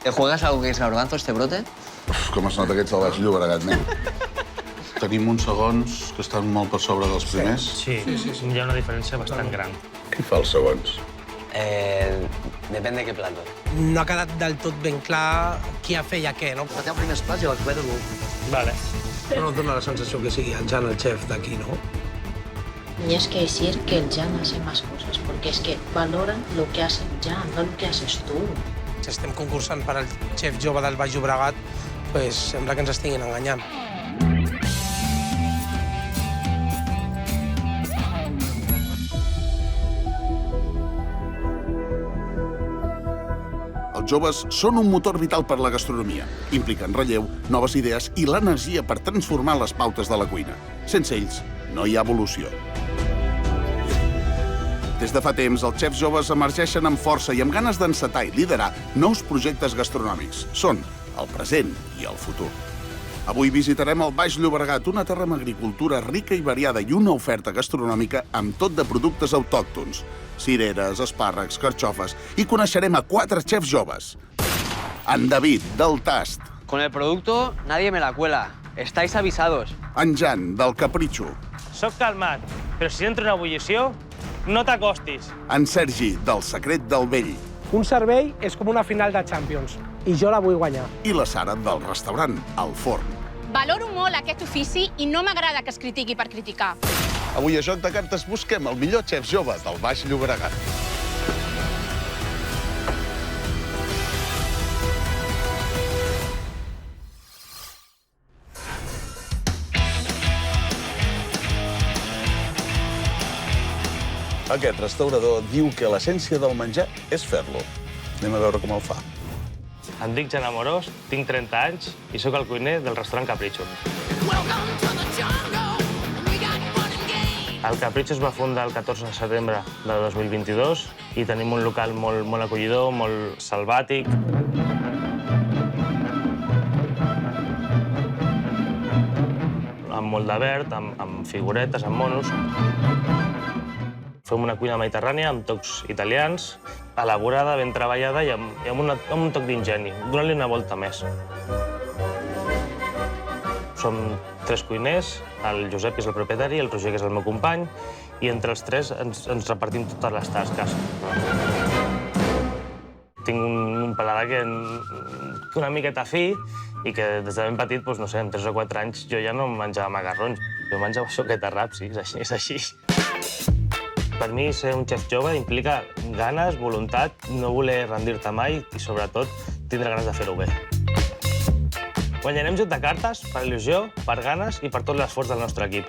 ¿Te juegas algo que es garbanzo, este brote? Com es nota que ets del Baix Llobregat, nen. Tenim uns segons que estan molt per sobre dels primers. Sí, hi ha una diferència bastant gran. Qui fa els segons? Depende de qué plato. No ha quedat del tot ben clar qui ha fet ja què, no? Patea els primers plats i l'alcohol l'últim. Vale. No dona la sensació que sigui el Jan el xef d'aquí, no? Tienes que decir que el Jan hace más cosas, porque es que valoran lo que hace el Jan, no lo que haces tú. Si estem concursant per al xef jove del Baix Llobregat, pues sembla que ens estiguin enganyant. Els joves són un motor vital per la gastronomia. Impliquen relleu, noves idees i l'energia per transformar les pautes de la cuina. Sense ells, no hi ha evolució. Des de fa temps, els xefs joves emergeixen amb força i amb ganes d'encetar i liderar nous projectes gastronòmics. Són el present i el futur. Avui visitarem el Baix Llobregat, una terra amb agricultura rica i variada i una oferta gastronòmica amb tot de productes autòctons. Cireres, espàrrecs, carxofes... I coneixerem a 4 xefs joves. En David, del Tast. Con el producto nadie me la cuela. Estáis avisados. En Jan, del Capritxo. Soc calmat, però si entro en ebullició, no t'acostis. En Sergi, del Secret del Vell. Un servei és com una final de Champions, i jo la vull guanyar. I la Sara, del restaurant El Forn. Valoro molt aquest ofici i no m'agrada que es critiqui per criticar. Avui a Joc de Cartes busquem el millor xef jove del Baix Llobregat. Aquest restaurador diu que l'essència del menjar és fer-lo. Anem a veure com el fa. Em dic Jan Amorós, tinc 30 anys i sóc el cuiner del restaurant Capritxo. El Capritxo es va fundar el 14 de setembre de 2022 i tenim un local molt acollidor, molt salvàtic. Amb molt de verd, amb figuretes, amb monos. Fem una cuina mediterrània amb tocs italians, elaborada, ben treballada i amb un toc d'ingeni, donant-li una volta més. Som 3 cuiners, el Josep és el propietari, el Roger que és el meu company, i entre els 3 ens repartim totes les tasques. Tinc un paladar que una miqueta fi i que des de ben petit, no sé, amb 3 o 4 anys, jo ja no menjava macarrons. Jo menjava xoqueta rap, sí, és així. Per mi, ser un xef jove implica ganes, voluntat, no voler rendir-te mai i, sobretot, tindre ganes de fer-ho bé. Guanyarem Joc de Cartes per il·lusió, per ganes i per tot l'esforç del nostre equip.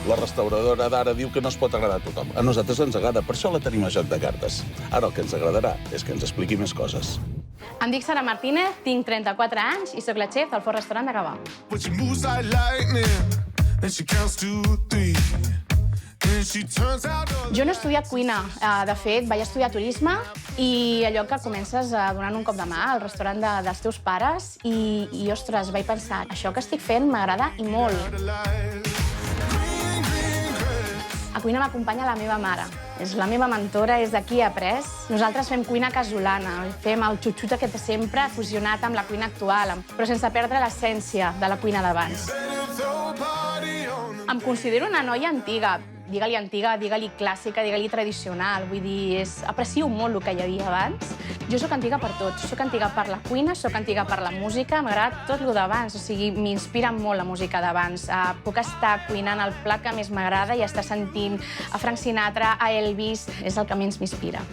La restauradora d'ara diu que no es pot agradar a tothom. A nosaltres ens agrada, per això la tenim a Joc de Cartes. Ara el que ens agradarà és que ens expliqui més coses. Em dic Sara Martínez, tinc 34 anys i sóc la xef del Forn Restaurant de Gavà. Jo no he estudiat cuina. De fet, vaig estudiar turisme i allò que comences donant un cop de mà al restaurant dels teus pares i ostres, vaig pensar, això que estic fent m'agrada i molt. A cuina m'acompanya la meva mare. És la meva mentora, és d'aquí he après. Nosaltres fem cuina casolana, fem el xutxut aquest de sempre fusionat amb la cuina actual, però sense perdre l'essència de la cuina d'abans. Em considero una noia antiga. Digue-li antiga, digue-li clàssica, digue-li tradicional. Vull dir, aprecio molt el que hi havia abans. Jo sóc antiga per tot. Sóc antiga per la cuina, sóc antiga per la música. M'agrada tot el d'abans. O sigui, m'inspira molt la música d'abans. Puc estar cuinant el plat que més m'agrada i estar sentint a Frank Sinatra, a Elvis. És el que més m'inspira.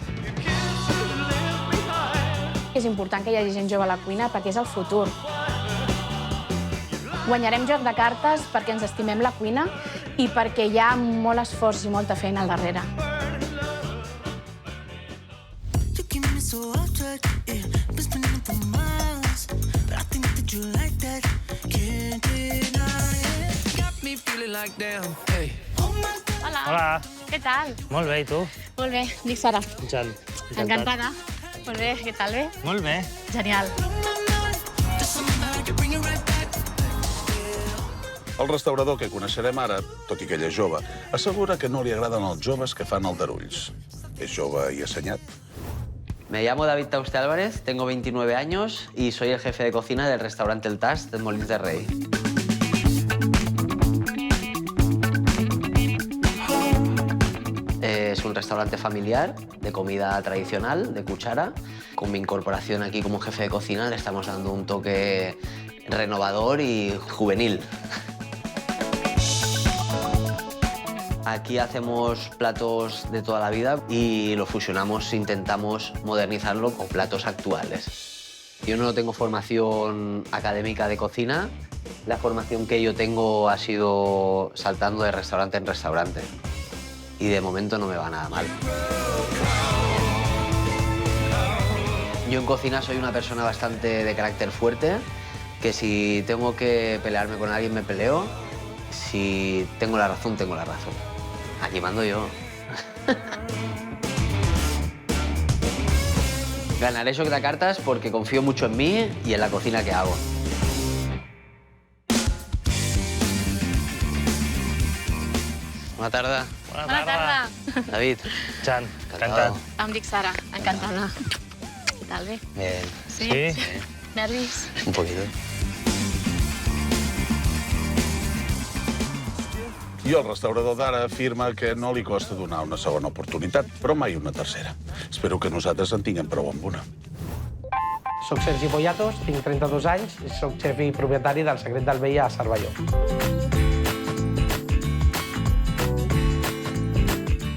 És important que hi hagi gent jove a la cuina perquè és el futur. Guanyarem Joc de Cartes perquè ens estimem la cuina i perquè hi ha molt esforç i molta feina al darrere. Hola. Què tal? Molt bé, i tu? Molt bé, dic Sara. Jan. Encantada. Molt bé, què tal, bé? Molt bé. Genial. El restaurador que coneixerem ara, tot i que ell és jove, assegura que no li agraden els joves que fan aldarulls. És jove i assenyat. Me llamo David Tauste Álvarez, tengo 29 años y soy el jefe de cocina del restaurante El Tast de Molins de Rey. Es un restaurante familiar de comida tradicional, de cuchara. Con mi incorporación aquí como jefe de cocina le estamos dando un toque renovador y juvenil. Aquí hacemos platos de toda la vida y lo fusionamos, intentamos modernizarlo con platos actuales. Yo no tengo formación académica de cocina. La formación que yo tengo ha sido saltando de restaurante en restaurante. Y de momento no me va nada mal. Yo en cocina soy una persona bastante de carácter fuerte, que si tengo que pelearme con alguien me peleo, si tengo la razón, tengo la razón. Aquí mando yo. Ganaré Joc de Cartas porque confío mucho en mí y en la cocina que hago. Bona tarda. Bona tarda. David. Jan, encantat. Em dic Sara, encantada. Què tal, bé? Bien. Sí? Nervis? Un poquito. I el restaurador d'ara afirma que no li costa donar una segona oportunitat, però mai una tercera. Espero que nosaltres en tinguem prou amb una. Soc Sergi Poyatos, tinc 32 anys i soc xef i propietari del Secret del Vell a Cervelló.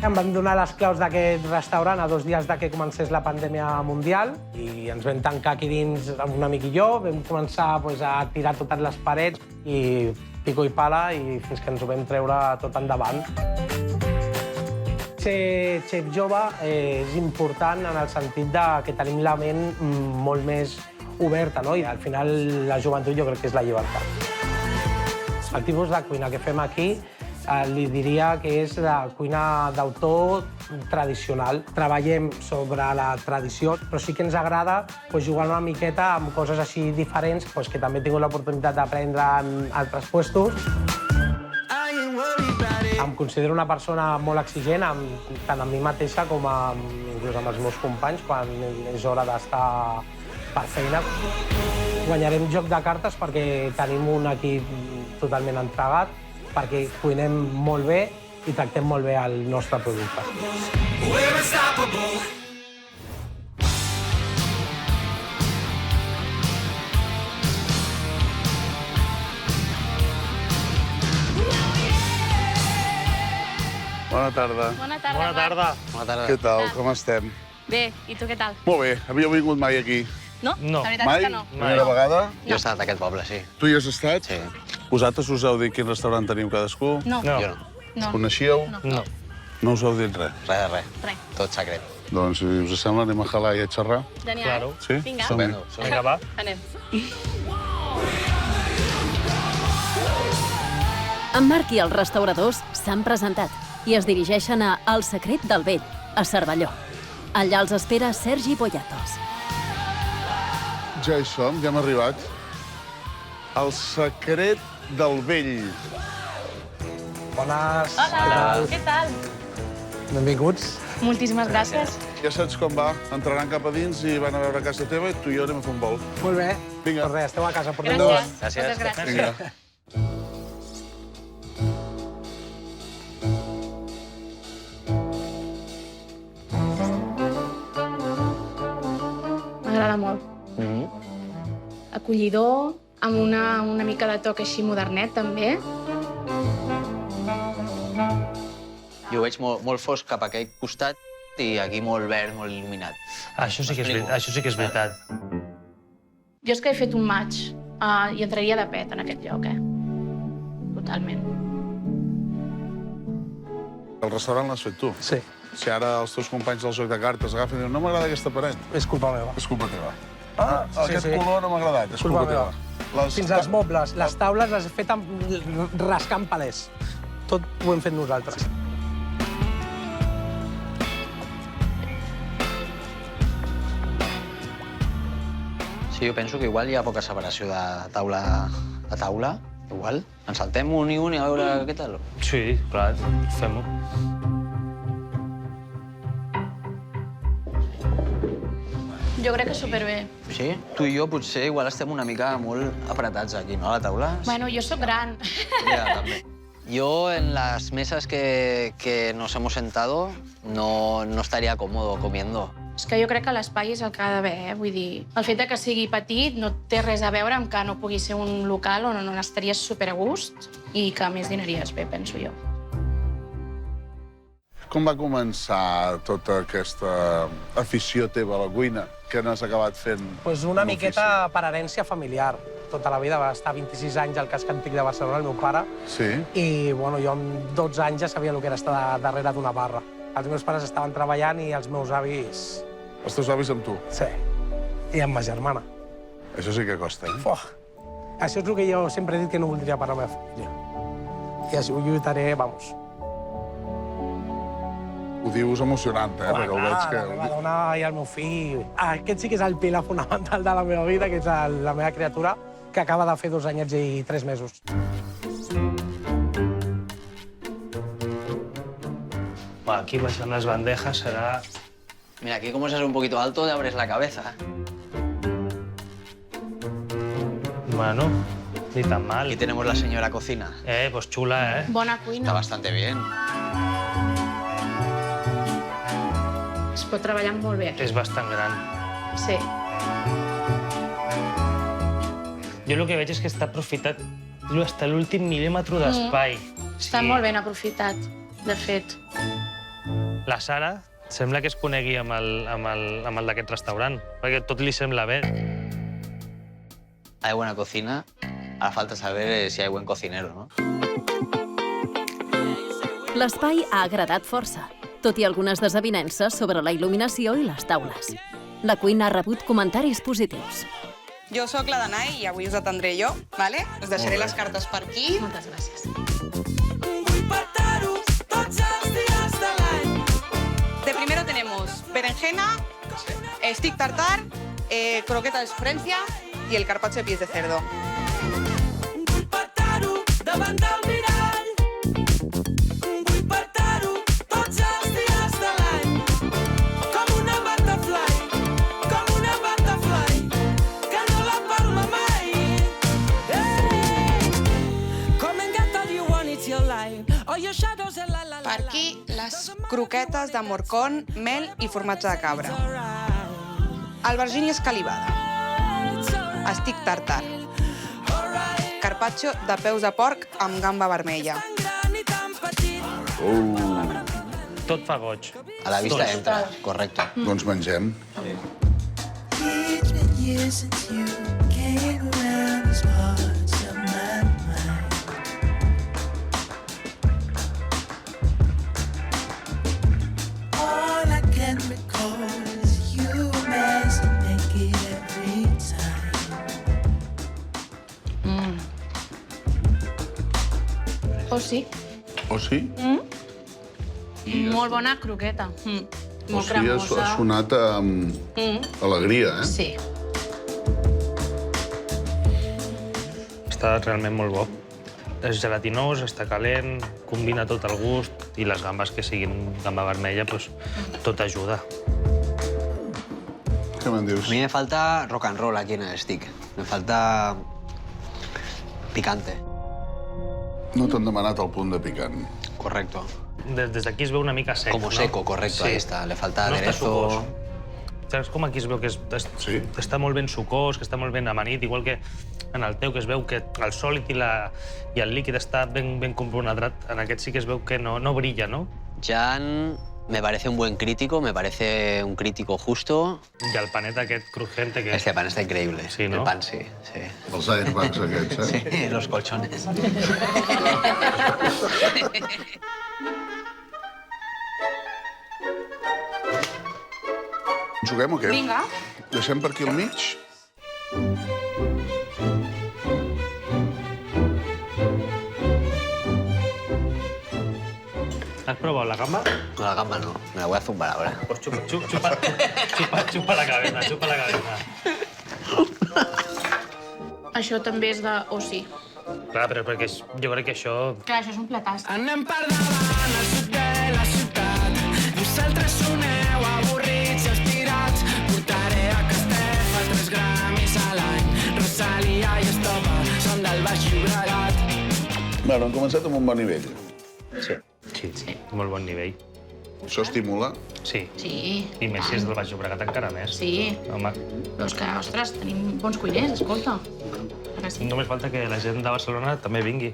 Em van donar les claus d'aquest restaurant a 2 dies que comencés la pandèmia mundial i ens vam tancar aquí dins amb un amic i jo. Vam començar a tirar totes les parets i pico i pala i fins que ens ho vam treure tot endavant. Ser xef jove és important en el sentit que tenim la ment molt més oberta, no? I al final la joventut jo crec que és la llibertat. El tipus de cuina que fem aquí li diria que és la cuina d'autor tradicional. Treballem sobre la tradició, però sí que ens agrada jugar una miqueta amb coses així diferents, que també he tingut l'oportunitat d'aprendre en altres puestos. Em considero una persona molt exigent, tant amb mi mateixa com inclús amb els meus companys, quan és hora d'estar per feina. Guanyarem Joc de Cartes perquè tenim un equip totalment entregat, perquè cuinem molt bé i tractem molt bé el nostre producte. Bona tarda. Bona tarda. Bona tarda. Bona tarda. Què tal? Com estem? Bé, i tu què tal? Molt bé. Havíeu vingut mai aquí? No? No. La veritat Mai? és que no. Primera vegada? Jo he estat a aquest poble, sí. Tu hi has estat? Sí. Vosaltres us heu dit quin restaurant teniu cadascú? No. No. Jo no. No. Coneixíeu? No. No us heu dit res? Res de res. Res. Tot secret. Doncs, si us sembla, anem a jalar i a xerrar. Genial. Claro. Sí? Vinga. Som-hi. Estupendo. Vinga, va. Anem. En Marc i els restauradors s'han presentat i es dirigeixen a El Secret del Vell, a Cervelló. Allà els espera Sergi Poyatos. Ja hi som, ja hem arribat. El Secret del Vell. Bones. Hola, què tal? Benvinguts. Moltíssimes gràcies. Ja saps com va. Entraran cap a dins i van a veure casa teva i tu i jo anem a fer un vol. Molt bé. Vinga. Doncs res, esteu a casa. Portem Gràcies. Gràcies. Moltes gràcies. Vinga. M'agrada molt. Acollidor, amb una mica de toc així modernet, també. Jo ho veig molt fosc cap a aquell costat i aquí molt verd, molt il·luminat. Això sí que és veritat. Jo és que he fet un maig i entraria de pet en aquest lloc, Totalment. El restaurant l'has fet tu. Sí, Si ara els teus companys del Joc de Cartes agafen i diuen no m'agrada aquesta paret, és culpa meva. és culpa teva. Ah, aquest sí. color no m'ha agradat, és culpa teva. Fins als mobles, les taules les he fet rascant palès. Tot ho hem fet nosaltres. Sí, jo penso que igual hi ha poca separació de taula a taula Igual, ens saltem un i a veure què tal. Sí, clar, fem-ho. Jo crec que superbé. Sí? Tu i jo potser igual estem una mica molt apretats aquí, no, a la taula? Bueno, jo sóc gran. Ya, también. Yo en las mesas que nos hemos sentado no estaría cómodo comiendo. És que jo crec que l'espai és el que ha d'haver, Vull dir, el fet de que sigui petit no té res a veure amb que no pugui ser un local on estaries super a gust i que a més dinaries bé, penso jo. Com va començar tota aquesta afició teva a la cuina? Què n'has acabat fent? Pues una un miqueta per herència familiar. Tota la vida va estar 26 anys al casc antic de Barcelona, el meu pare. Sí? I bueno, jo amb 12 anys ja sabia el que era estar darrere d'una barra. Els meus pares estaven treballant i els meus avis... Els teus avis amb tu? Sí. I amb ma germana. Això sí que costa, eh? Fuà. Això és el que jo sempre he dit que no voldria per a la meva família. I així ho lluitaré, vamos. Ho dius emocionant, eh? Perquè ho veig que... La meva dona i el meu fill... Aquest sí que és el pilar fonamental de la meva vida, que és la meva criatura, que acaba de fer 2 anyets i 3 mesos. Va, aquí baixant les bandejas serà... Mira, aquí como seas un poquito alto, te abres la cabeza. Bueno, ni tan mal. Aquí tenemos la señora cocina. Pues xula, eh? Bona Está cuina. bastante bien. Es pot treballar molt bé aquí. És bastant gran. Sí. Jo el que veig és que està aprofitat fins a l'últim mil·límetre d'espai. Està molt ben aprofitat, de fet. La Sara sembla que es conegui amb el d'aquest restaurant, perquè tot li sembla bé. Hay buena cocina. Ahora falta saber si hay buen cocinero, ¿no? L'espai ha agradat força, tot i algunes desavinences sobre la il·luminació i les taules. La cuina ha rebut comentaris positius. Jo sóc la Danai i avui us atendré jo, ¿vale? Us deixaré les cartes per aquí. Moltes gràcies. De primero tenemos berenjena, stick tartar, croqueta de Florencia y el carpaccio de pies de cerdo. Per aquí, les croquetes de morcón, mel i formatge de cabra. Albergínia escalivada. Stick tartar. Carpaccio de peus de porc amb gamba vermella. Tot fa goig. A la vista entra, correcto. Doncs mengem. O sí. O sí? Molt bona croqueta. O Molt sí, cremosa. ha sonat amb alegria, eh? Sí. Està realment molt bo. És gelatinós, està calent, combina tot el gust i les gambes que siguin gamba vermella, doncs tot ajuda. Què me'n dius? A mí me falta rock and roll aquí en el stick. Me falta picante. No t'han demanat el punt de picant. Correcto. Des d'aquí es veu una mica sec, Como no? seco, correcto, ahí está. Le falta No està aderezo. sucós. Saps com aquí es veu que està molt ben sucós, que està molt ben amanit, igual que en el teu, que es veu que el sòlid i el líquid està ben componetrat. En aquest sí que es veu que no brilla, no? Jan me parece un buen crítico, me parece un crítico justo. I el panet aquest crujiente que... Este pan está increíble. Sí, ¿no? El pan, sí. Els airbags aquests, eh? Sí, los colchones. Juguem o què? Vinga. Deixem per aquí al mig? Has provat la gamba? No, la gamba no. Me la voy a zumbar ahora. Pues chupa la cabeza, chupa la cabeza. Això també és de o sí. Clar, però perquè jo crec que això... Clar, això és un platàs. Anem per davant al sud de la ciutat. Vosaltres soneu avorrits i estirats. Portaré a Castefa 3 gramis a l'any. Rosalia i Estopa són del Baix Llobregat. Bueno, han començat amb un bon nivell. Sí, molt bon nivell. Això estimula. Sí. Sí. I més si és del Baix Llobregat encara més. Sí. Home, Però és que, ostres, tenim bons cuiners, escolta. Que sí. només falta que la gent de Barcelona també vingui.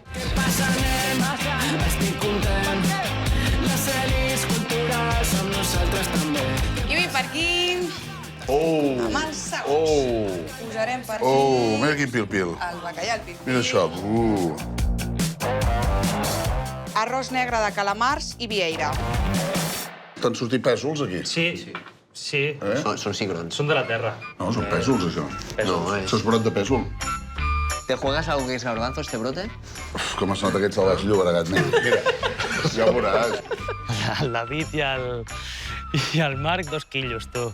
Estic content. Les elis culturals amb nosaltres també. I per aquí, Oh! amb els saus, posarem per aquí Mira quin pil-pil. el bacallà, el pil-pil. Mira això. Arròs negre de calamars i vieira. T'han sortit pèsols, aquí? Sí. Son cigrons. Són de la terra. No, són pèsols, això. No, Això és brot de pèsol. ¿Te juegas algo que es garbanzo este brote? Uf, com es nota aquest salvatge Llobregat, nen. Mira, ja ho veuràs. El David i el Marc, 2 quilos, tu.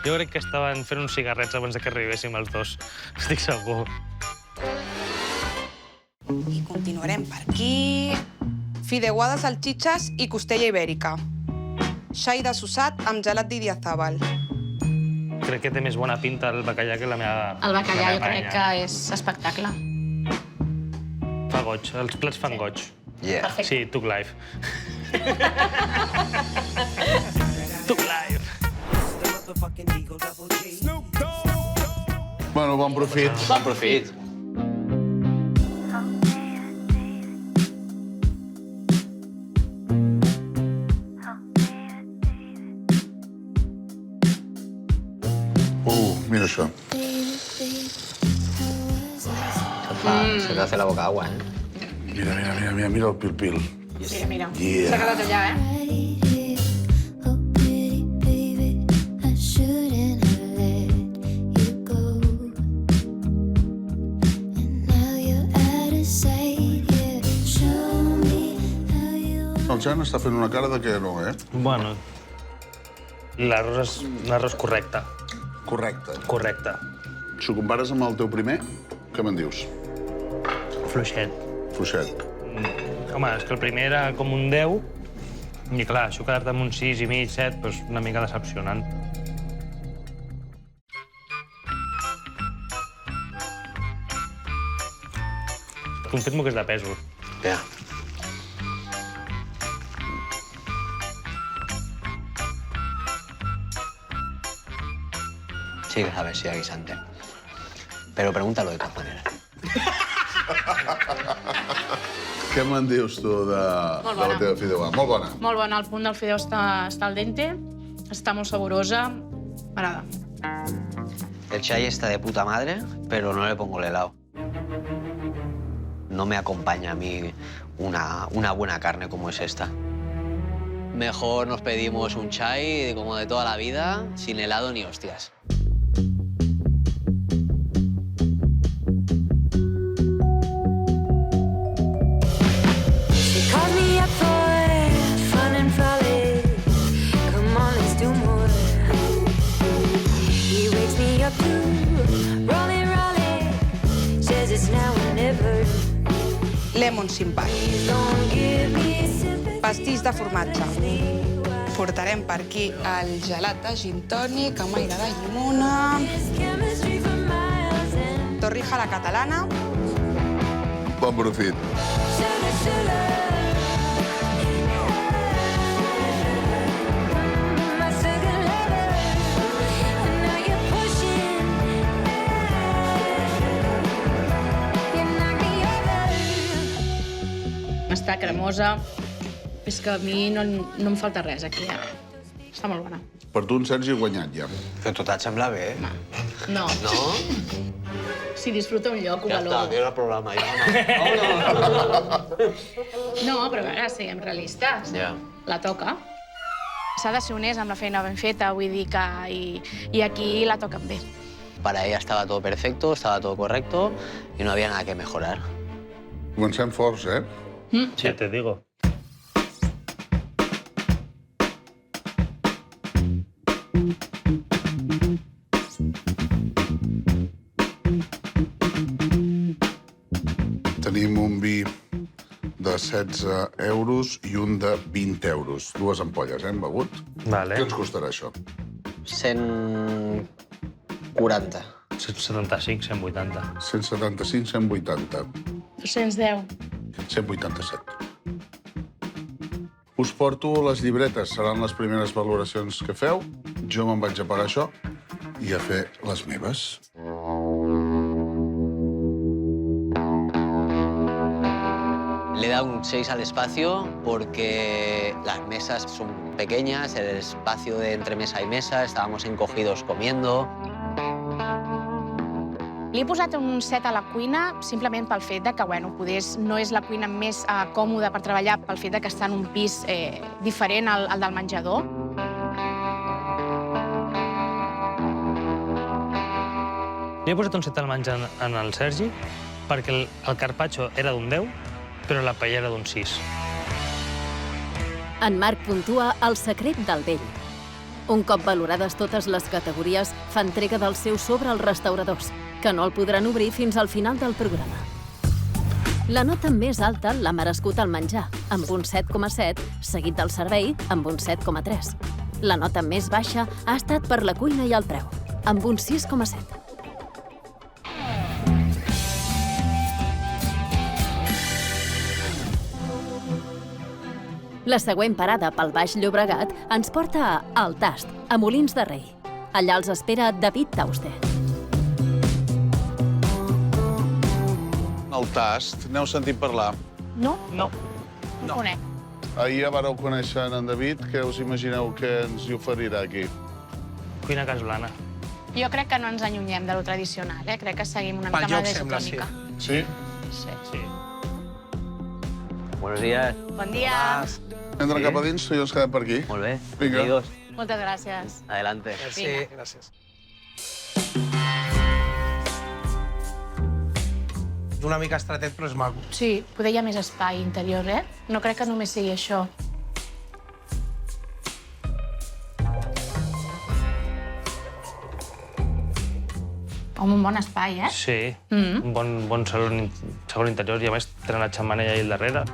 Jo crec que estaven fent uns cigarrets abans que arribéssim els dos. Estic segur. I continuarem per aquí. Fideuà de salxitxes i costella ibèrica. Xai desossat amb gelat d'Idiazábal. Crec que té més bona pinta el bacallà que la meva... El bacallà la jo meva crec parella. que és espectacle. Fa goig, els plats fan goig. Yeah. Perfecte. Sí, Tug Life. Tug Life. Bueno, bon profit. Bon profit. Mira això. Se te hace la boca agua, ¿eh? Mira el pil-pil. Mira, mira. Yeah. S'ha quedat allà, eh? El Jan està fent una cara de que no, eh? Bueno, l'arròs és un arròs correcte. Correcte. Correcte. Si ho compares amb el teu primer, què me'n dius? Fluixet. Fluixet. Home, és que el primer era com un 10, i clar, això quedar-te amb un 6 i mig, 7, doncs una mica decepcionant. Confirmo que és de pèsol. Ja. Sí que sabes si hay guisante. Pero pregúntalo de todas maneras. Què me'n dius, tu, de la teva fideuà? Molt bona. Molt bona, el punt del fideu està al dente, està molt saborosa, m'agrada. El chai está de puta madre, pero no le pongo el helado. No me acompaña a mí una buena carne como es esta. Mejor nos pedimos un chai como de toda la vida, sin helado ni hostias. Lemon simpai. Pastís de formatge. Portarem per aquí el gelat de gin tònic amb aire de llimona. Torrija a la catalana. Bon profit. Està cremosa. És que a mi no em falta res aquí, eh? Està molt bona. Per tu, en Sergi, ha guanyat, ja. Però tot et sembla bé, eh? No. No? Si disfruta un lloc, ho Ja està, valoro. tio el programa. Ja No, però a veure, siguem realistes. Ja. La toca. S'ha de ser honest amb la feina ben feta, vull dir que... I aquí la toquen bé. Para ella estaba todo perfecto, estaba todo correcto y no había nada que mejorar. Comencem forts, eh? Sí, te digo. Tenim un vi de 16 euros i un de 20 euros. 2 ampolles, hem begut? Vale. Què ens costarà això? 140. 175, 180. 175, 180. 210. 187. Us porto les llibretes, seran les primeres valoracions que feu. Jo me'n vaig a pagar això i a fer les meves. Le he dado un 6 al espacio porque las mesas son pequeñas, el espacio de entre mesa y mesa, estábamos encogidos comiendo. Li he posat un 7 a la cuina simplement pel fet de que, bueno, no és la cuina més còmoda per treballar pel fet de que està en un pis diferent al del menjador. Li he posat un 7 al menjar en el Sergi perquè el carpaccio era d'un 10, però la paella era d'un 6. En Marc puntua El secret del vell. Un cop valorades totes les categories, fa entrega del seu sobre als restauradors, que no el podran obrir fins al final del programa. La nota més alta l'ha merescut el menjar, amb un 7,7, seguit del servei, amb un 7,3. La nota més baixa ha estat per la cuina i el preu, amb un 6,7. La següent parada pel Baix Llobregat ens porta a El Tast, a Molins de Rei. Allà els espera David Tauste. El Tast, n'heu sentit parlar? No? No. No. Conec. Ahir ja vareu conèixer en David. Què us imagineu que ens hi oferirà aquí? Cuina casolana. Jo crec que no ens allunyem de lo tradicional, eh? Crec que seguim una mica més isotònica. Sí? Sí. Buenos días. Bon dia. Entren cap a dins, i ens quedem per aquí. Molt bé. Vinga. Amigos, Moltes gràcies. adelante. Sí, gràcies. És una mica estretet, però és maco. Sí, poder hi ha més espai interior, eh? No crec que només sigui això. Home, un bon espai, eh? Sí, un bon segon interior i a més tenen la xemeneia ahí al darrere.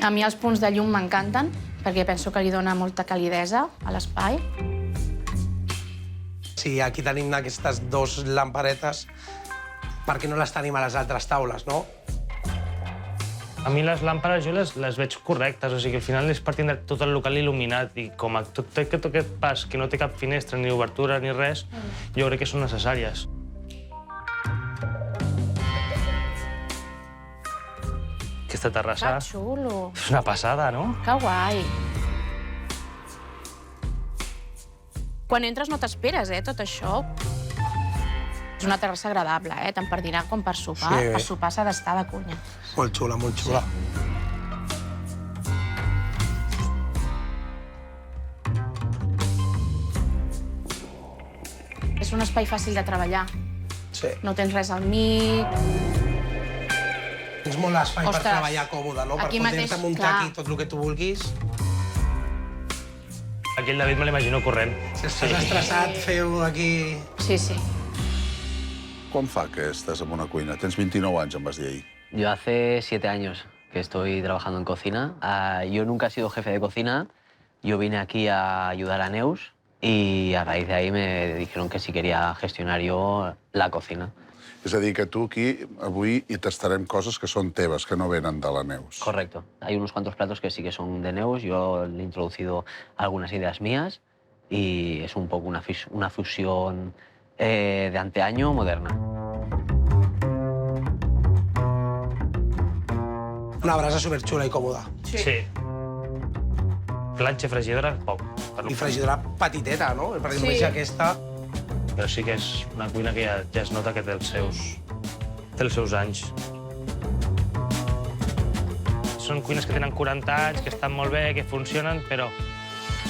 A mi els punts de llum m'encanten, perquè penso que li dona molta calidesa a l'espai. Sí, aquí tenim aquestes 2 lamparetes, per què no les tenim a les altres taules, no? A mi les làmpades jo les veig correctes, o sigui, al final és per tindre tot el local il·luminat i com tot aquest pas que no té cap finestra, ni obertura, ni res, jo crec que són necessàries. Aquesta terrassa Que xulo. és una passada, no? Que guai. Quan entres no t'esperes, tot això. És una terrassa agradable, tant per dinar com per sopar. Sí. Per sopar s'ha d'estar de cunya. Molt xula, molt xula. És un espai fàcil de treballar. Sí. No tens res al mig. Tens molt espai per Ostres, treballar còmode, no? Per aquí mateix, poder-te muntar clar. aquí tot el que tu vulguis. Aquí el David me l'imagino corrent. Si estàs estressat, feu aquí... Sí, sí. Quan fa que estàs en una cuina? Tens 29 anys, em vas dir ahir. Yo hace 7 años que estoy trabajando en cocina. Yo nunca he sido jefe de cocina. Yo vine aquí a ayudar a Neus y a raíz de ahí me dijeron que si quería gestionar yo la cocina. És a dir, que tu aquí, avui, hi tastarem coses que són teves, que no venen de la Neus. Correcto. Hay unos cuantos platos que sí que son de Neus. Yo le he introducido algunas ideas mías y es un poco una fusión de anteaño moderna. Una brasa superxula i còmoda. Sí. Planxa, fregidora, poc. I fregidora petiteta, no? Per Sí. exemple, aquesta... Però sí que és una cuina que ja es nota que té els seus anys. Són cuines que tenen 40 anys, que estan molt bé, que funcionen, però,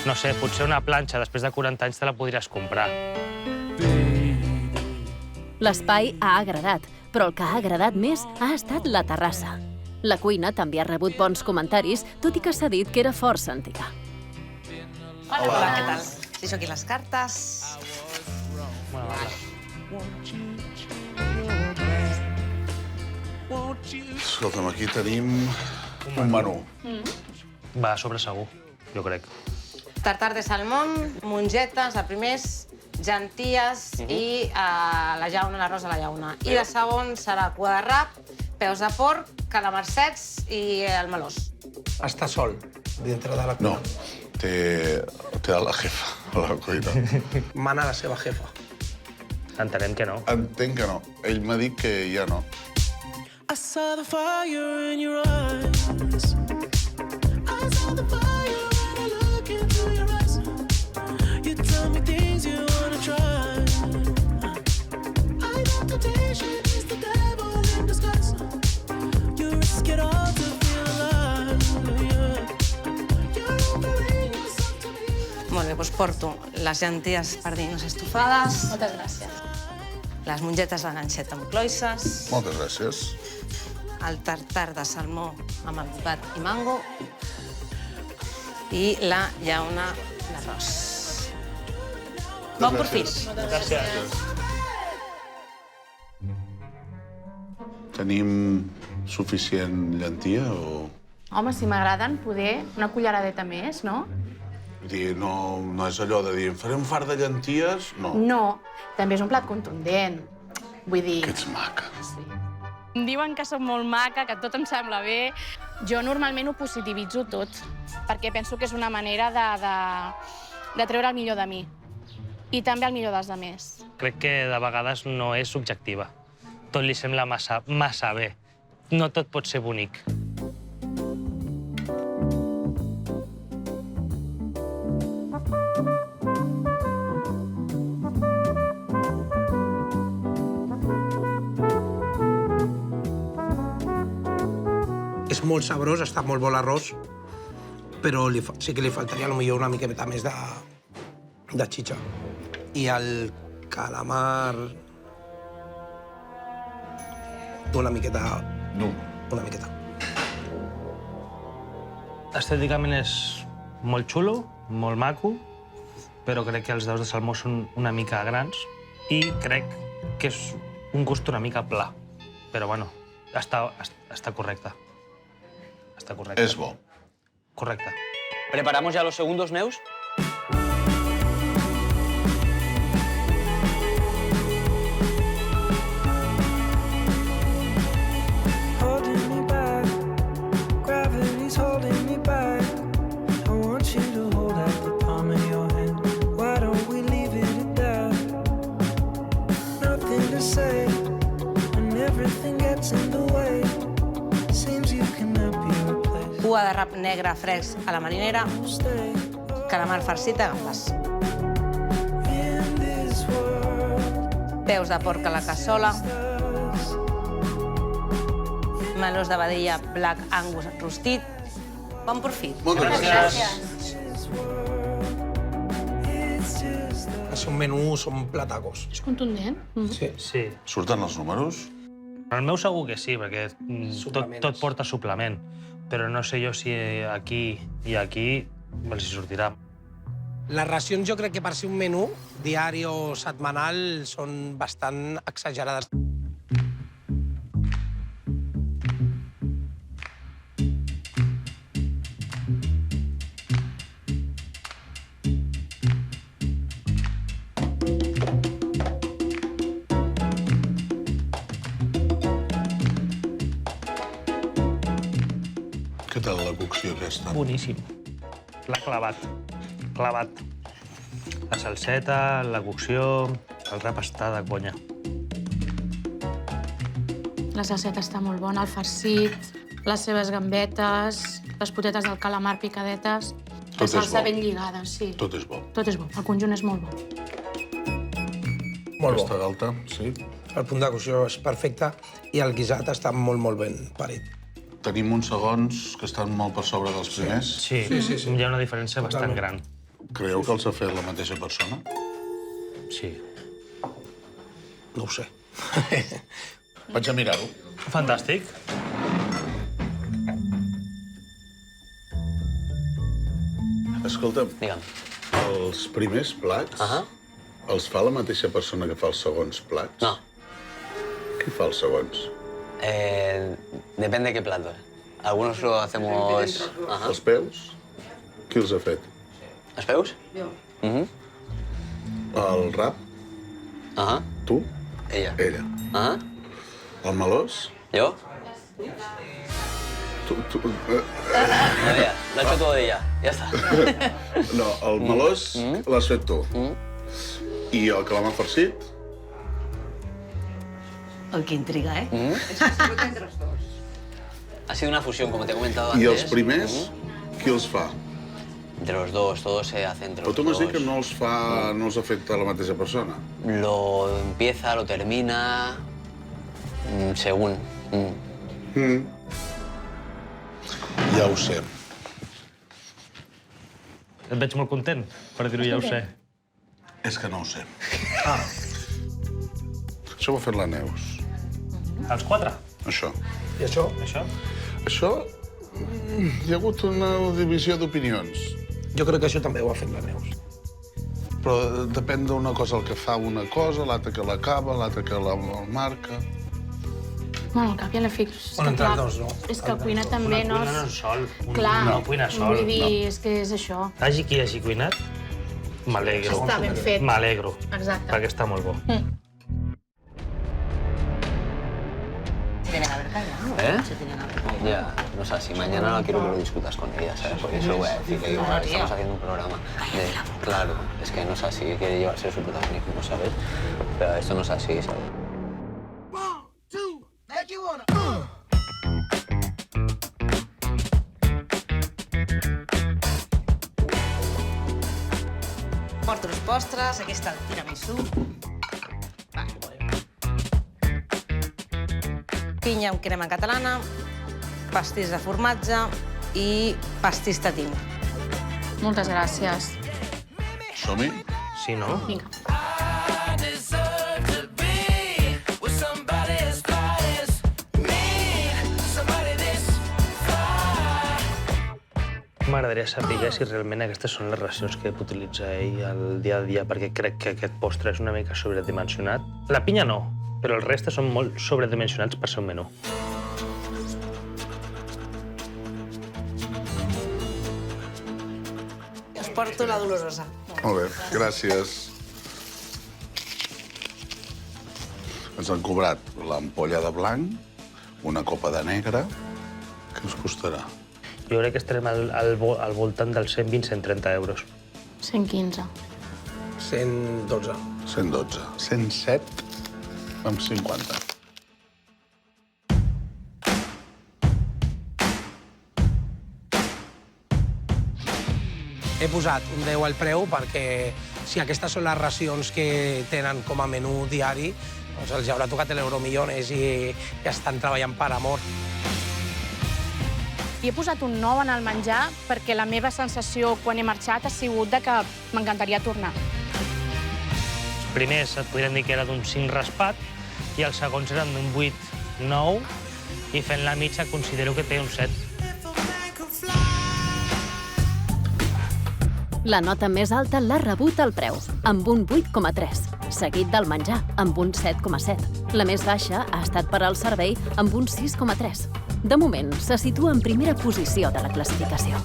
no sé, potser una planxa després de 40 anys te la podries comprar. L'espai ha agradat, però el que ha agradat més ha estat la terrassa. La cuina també ha rebut bons comentaris, tot i que s'ha dit que era força antiga. Hola, què tal? Sí, sóc aquí les cartes. Bona, Escolta'm, aquí tenim un menú. Va, a sobre segur, jo crec. Tartar de salmón, mongetes, de primers, llenties i la llauna, l'arròs de la llauna. I de segon serà cua de rap, peus de porc, calamars secs i el melós. Està sol dintre de la No, cuina. té a la jefa, a la cuina. Mana la seva jefa. Entenem que no. Entenc que no. Ell m'ha dit que ja no. I saw the fire in your eyes. I saw the fire when I look into your eyes. You tell me things you wanna try. I know temptation is the devil in disguise. You risk it all to feel alive. You're offering yourself to me. Molt bé, doncs porto les llenties pardines estofades, Moltes gràcies. les mongetes de ganxeta amb cloïsses, Moltes gràcies. el tartar de salmó amb albocat i mango i la llauna d'arròs. Bon profit. Gràcies. Tenim suficient llentia o... Home, si m'agraden, poder una culleradeta més, no? Vull dir, no és allò de dir, faré un fart de llenties? No. No, també és un plat contundent. Vull dir... Que ets maca. Em diuen que soc molt maca, que tot em sembla bé. Jo normalment ho positivitzo tot, perquè penso que és una manera de treure el millor de mi. I també el millor dels altres. Crec que de vegades no és subjectiva. Tot li sembla massa bé. No tot pot ser bonic. És molt sabrós, està molt bo l'arròs, però sí que li faltaria potser una miqueta més de xitxa. I el calamar... una miqueta... No. Una miqueta. Estèticament és molt xulo, molt maco, però crec que els daus de salmó són una mica grans i crec que és un gust una mica pla. Però, bueno, està correcte. Està correcte. És bo. Correcte. ¿Preparamos ya los segundos, Neus? Holding me back, gravity's holding me back. I want you to hold out the palm of your hand. Why don't we leave it at that? Nothing to say, when everything gets in the way. Seems you cannot be replaced. Cua de rap negre fresc a la marinera, Stay calamar farcit de gambes. in this world. Peus de porc a la cassola, melós de vedella Black Angus rostit. Bon profit. Moltes gràcies. És un menú, són platacos. És contundent? Sí. Sí. Surten els números? El meu segur que sí, perquè Suplements. tot porta suplement. Però no sé jo si aquí i aquí els hi sortirà. Les racions jo crec que per ser un menú diari o setmanal són bastant exagerades. Què tal la cocció aquesta? Boníssim. L'ha clavat. Clavat. La salseta, la cocció, el rap està de conya. La salseta està molt bona, el farcit, les seves gambetes, les potetes del calamar picadetes. Tot La és salsa bo. ben lligada, sí. Tot és bo. Tot és bo. El conjunt és molt bo. Molt Aquesta bo. galta, sí. El punt de cocció és perfecte i el guisat està molt ben parit. Tenim uns segons que estan molt per sobre dels primers. Sí, hi ha una diferència bastant gran. Creieu que els ha fet la mateixa persona? Sí. No ho sé. Vaig a mirar-ho. Fantàstic. Escolta'm, Digue'm. els primers plats els fa la mateixa persona que fa els segons plats? No. Qui fa els segons? Depende de qué platos. Algunos lo hacemos... Ajá. Els peus, qui els ha fet? ¿Els peus? Jo. El rap, Ajá. tu, Ella. ella. Ajá. El melós, ¿Yo? tu... No, ella. Lo ha hecho todo ella. Ya está. No, el melós l'has fet tu. I el calamar farcit? Oi, que intriga, eh? Ha sido una fusión, como te he comentado I antes. els primers, qui els fa? Entre los dos, todo se hace entre Però los tu m'has dit que dos. no els ha fet la mateixa persona. Lo empieza, lo termina... según. Ja ho sé. Et veig molt content, per dir-ho ja ho sé. És que no ho sé. Això ho ha fet la Neus. Els 4? Això. I això? Això? Això... Hi ha hagut una divisió d'opinions. Jo crec que això també ho ha fet la Neus. Però depèn d'una cosa el que fa una cosa, l'altra que l'acaba, l'altra que la marca. Bueno, al cap i a la fi... Bueno, entre els dos, no? És que cuina també, no? Una cuina no és sol. Clar, No cuina sol. vull dir, no. és que és això. Hagi qui hagi cuinat, m'alegro. Està ben fet. M'alegro, Exacte. perquè està molt bo. Tienen que haber callado. ¿Eh? Se tenían que haber callado. Ya, no sé, si mañana no quiero que lo discutas con ella, ¿sabes? Porque eso lo voy a decir, que digo, estamos haciendo un programa de... Claro, es que no es así, quiere llevarse su protagonismo, ¿sabes? Pero esto no es así, ¿sabes? Porto els postres, aquí està el tiramisú. Pinya amb crema catalana, pastís de formatge i pastís tatín. Moltes gràcies. Som-hi? Sí, no? Vinga. M'agradaria saber si realment aquestes són les racions que utilitza ell al dia a dia, perquè crec que aquest postre és una mica sobredimensionat. La pinya no, però el reste són molt sobredimensionats per ser un menú. Us porto la dolorosa. Molt bé, gràcies. Ens han cobrat l'ampolla de blanc, una copa de negre. Què us costarà? Jo crec que estarem al voltant dels 120-130 euros. 115. 112. 112. 107 amb 50. He posat un 10 al preu perquè si aquestes són les racions que tenen com a menú diari, doncs els haurà tocat l'Euromillones i estan treballant per amor. I he posat un 9 en el menjar perquè la meva sensació quan he marxat ha sigut de que m'encantaria tornar. Els primers et podrien dir que era d'un 5 raspat i els segons eren d'un 8-9 i fent la mitja considero que té un 7. La nota més alta l'ha rebut el preu, amb un 8,3, seguit del menjar, amb un 7,7. La més baixa ha estat per al servei, amb un 6,3. De moment, se situa en primera posició de la classificació.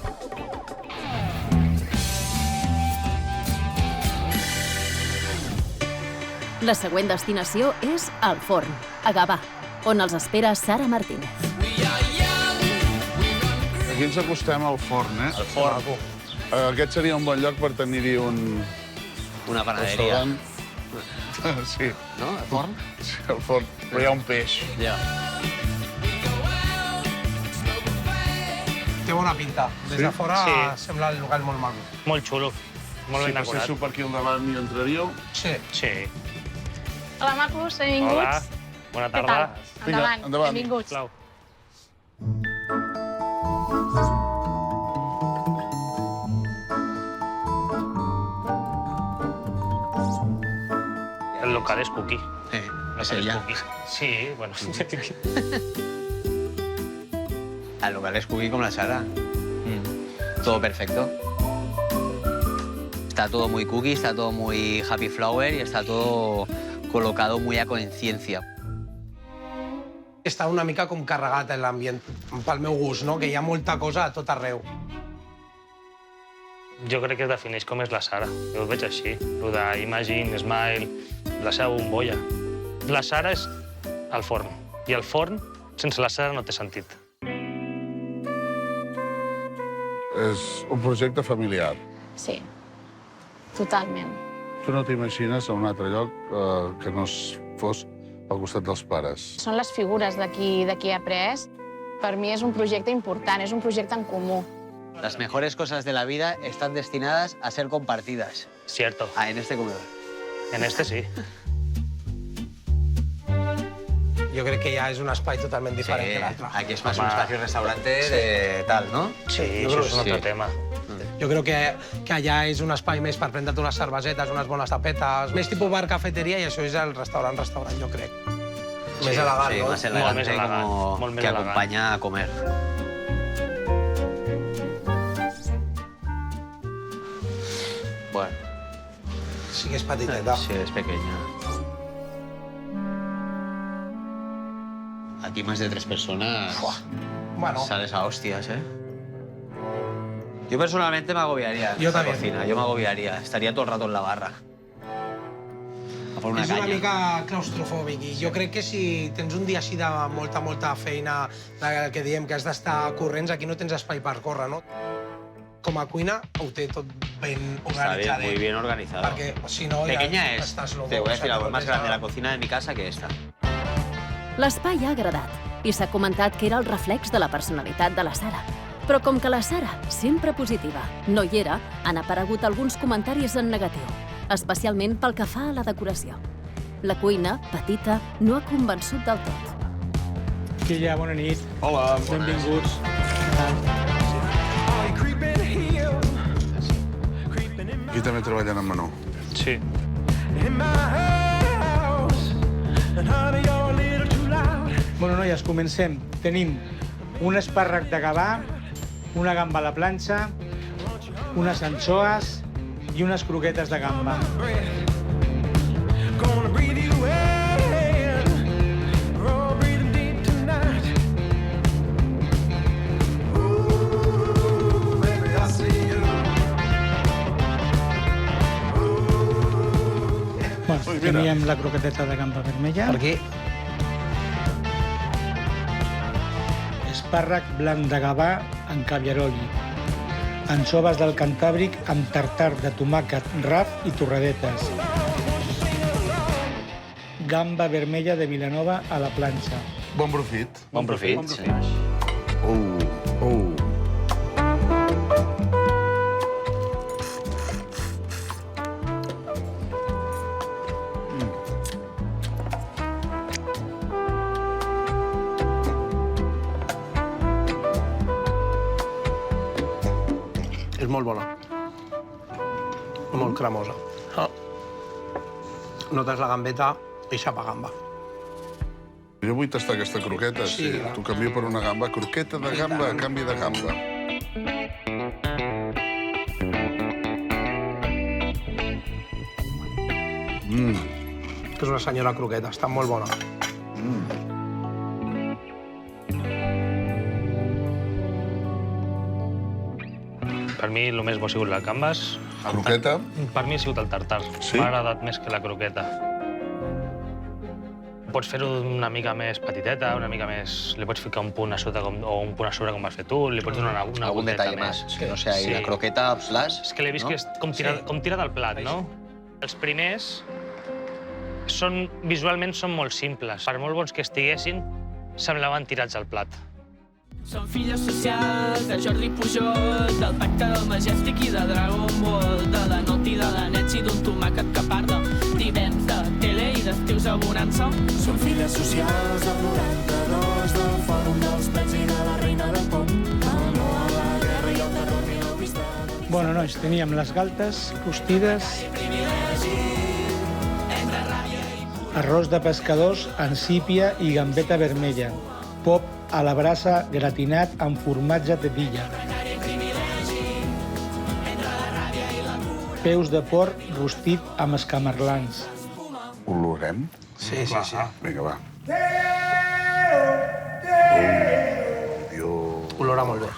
La següent destinació és el Forn, a Gavà, on els espera Sara Martínez. Aquí ens acostem al forn, eh? El forn. Aquest seria un bon lloc per tenir-hi Una panaderia. restaurant. Sí. No? El forn? Sí, el forn. Però hi ha un peix. Ja. Té bona pinta. Des de fora sembla el local molt maco. Molt xulo, molt ben Si decorat. passéssiu per aquí al davant hi entraríeu? Sí. Sí. Hola, macos, benvinguts. Hola, bona Què tarda. tal? Endavant, endavant. benvinguts. Sisplau. El local és cookie. Es ella. Cookie. Sí, bueno. El local es cookie como la Sara. Todo perfecto. Está todo muy cookie, está todo muy happy flower y está todo colocado muy a conciencia. Està una mica com carregat l'ambient, pel meu gust, no? Que hi ha molta cosa a tot arreu. Jo crec que es defineix com és la Sara. Jo ho veig així. Lo d'Imagine, Smile, la seva bombolla. La Sara és el forn. I el forn, sense la Sara, no té sentit. És un projecte familiar. Sí, totalment. Tu no t'imagines a un altre lloc que no fos al costat dels pares. Són les figures de qui he après. Per mi és un projecte important, és un projecte en comú. Las mejores cosas de la vida están destinadas a ser compartidas. Cierto. En este comedor. En este sí. Jo crec que ja és un espai totalment diferent que l'altre. Aquí es más un espacio-restaurante de tal, ¿no? Sí, això és un altre tema. Jo crec que allà és un espai més per prendre't unes cervesetes, unes bones tapetes, més tipus bar-cafeteria, i això és el restaurant, jo crec. Més elegant, no? Más elegante, como que acompaña a comer. Bueno. Sí que és petiteta. Sí, es pequeña. Aquí más de 3 personas Bueno. sales a hostias, ¿eh? Yo personalmente me agobiaría en esta cocina. Yo me agobiaría. Estaría todo el rato en la barra. A por una És canya. una mica claustrofòbic, i jo crec que si tens un dia així de molta feina, que diem que has d'estar corrents, aquí no tens espai per córrer, no? Com a cuina ho té tot ben Está bien, organitzat. muy bien organizado. Perquè, si no, Pequeña ja es. estàs loco. Te voy a decir algo, es más és grande la cocina de mi casa que esta. L'espai ha agradat i s'ha comentat que era el reflex de la personalitat de la Sara. Però com que la Sara, sempre positiva, no hi era, han aparegut alguns comentaris en negatiu, especialment pel que fa a la decoració. La cuina, petita, no ha convençut del tot. Quilla, bona nit. Hola. Benvinguts. Aquí també treballen en menú. Sí. Bueno, noies, comencem. Tenim un espàrrec de gavà, una gamba a la planxa, unes anxoes i unes croquetes de gamba. Bueno, teníem la croqueteta de gamba vermella. Per aquí. Espàrrec blanc de gavà en caviaroli. Anxoves del Cantàbric amb tartar de tomàquet, raf i torradetes. Gamba vermella de Vilanova a la planxa. Bon profit. Bon profit, sí. És molt bona. Molt cremosa. Notes la gambeta i xapa gamba. Jo vull tastar aquesta croqueta, sí. T'ho canvio per una gamba. Croqueta de gamba a canvi de gamba. És una senyora croqueta, està molt bona. Per mi, el més bo ha sigut les gambes. Croqueta? Per mi ha sigut el tartar. Sí? M'ha agradat més que la croqueta. Pots fer-ho una mica més petiteta, una mica més... Li pots ficar un punt a sota o un punt a sobre com vas fer tu, li pots donar una Algún goteta detalle més. más. Que no sea ahí la croqueta slash. És que l'he vist que és com tira del plat, no? Els primers visualment són molt simples. Per molt bons que estiguessin, semblaven tirats al plat. Som filles socials de Jordi Pujol, del Pacte del Majestic i de Dragon Ball, de la Noti, de la Nets i d'un tomàquet que parla, d'hiverns de tele i d'estius a bonança. Som filles socials del 92, del Fòrum dels Pets i de la Reina de Pom, del no a la guerra i el terror i l'opista. Bueno, nois, teníem les galtes rostides, arròs de pescadors en sípia i gambeta vermella, pop a la brasa gratinat amb formatge de villa, peus de porc rostit amb escamarlans. Olorem? Sí. Vinga, va. mola molt bé.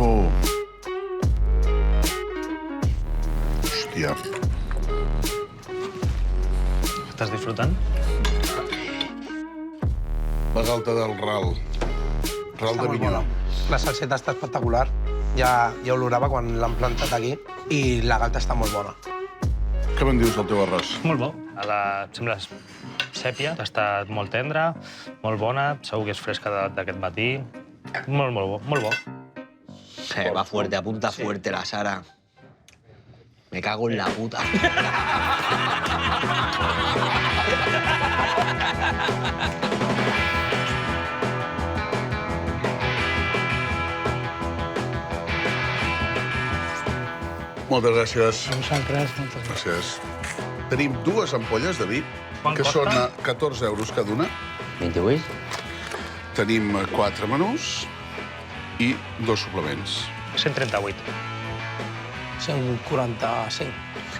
Oh. Hòstia. Estàs disfrutant? La galta del ral. Ral de Minyó. La salseta està espectacular. Ja olorava quan l'han plantat aquí i la galta està molt bona. Què me'n dius del teu arròs? Molt bo. Em sembla sèpia, ha estat molt tendra, molt bona, segur que és fresca d'aquest matí. Molt bo, molt bo. Va fuerte, apunta fuerte la Sara. Me cago en la puta. Moltes gràcies. A vosaltres, moltes Gràcies. Tenim dues ampolles de vi, Quant que costa? són a 14 euros cada una. 28? Tenim 4 menús i 2 suplements. 138. 145.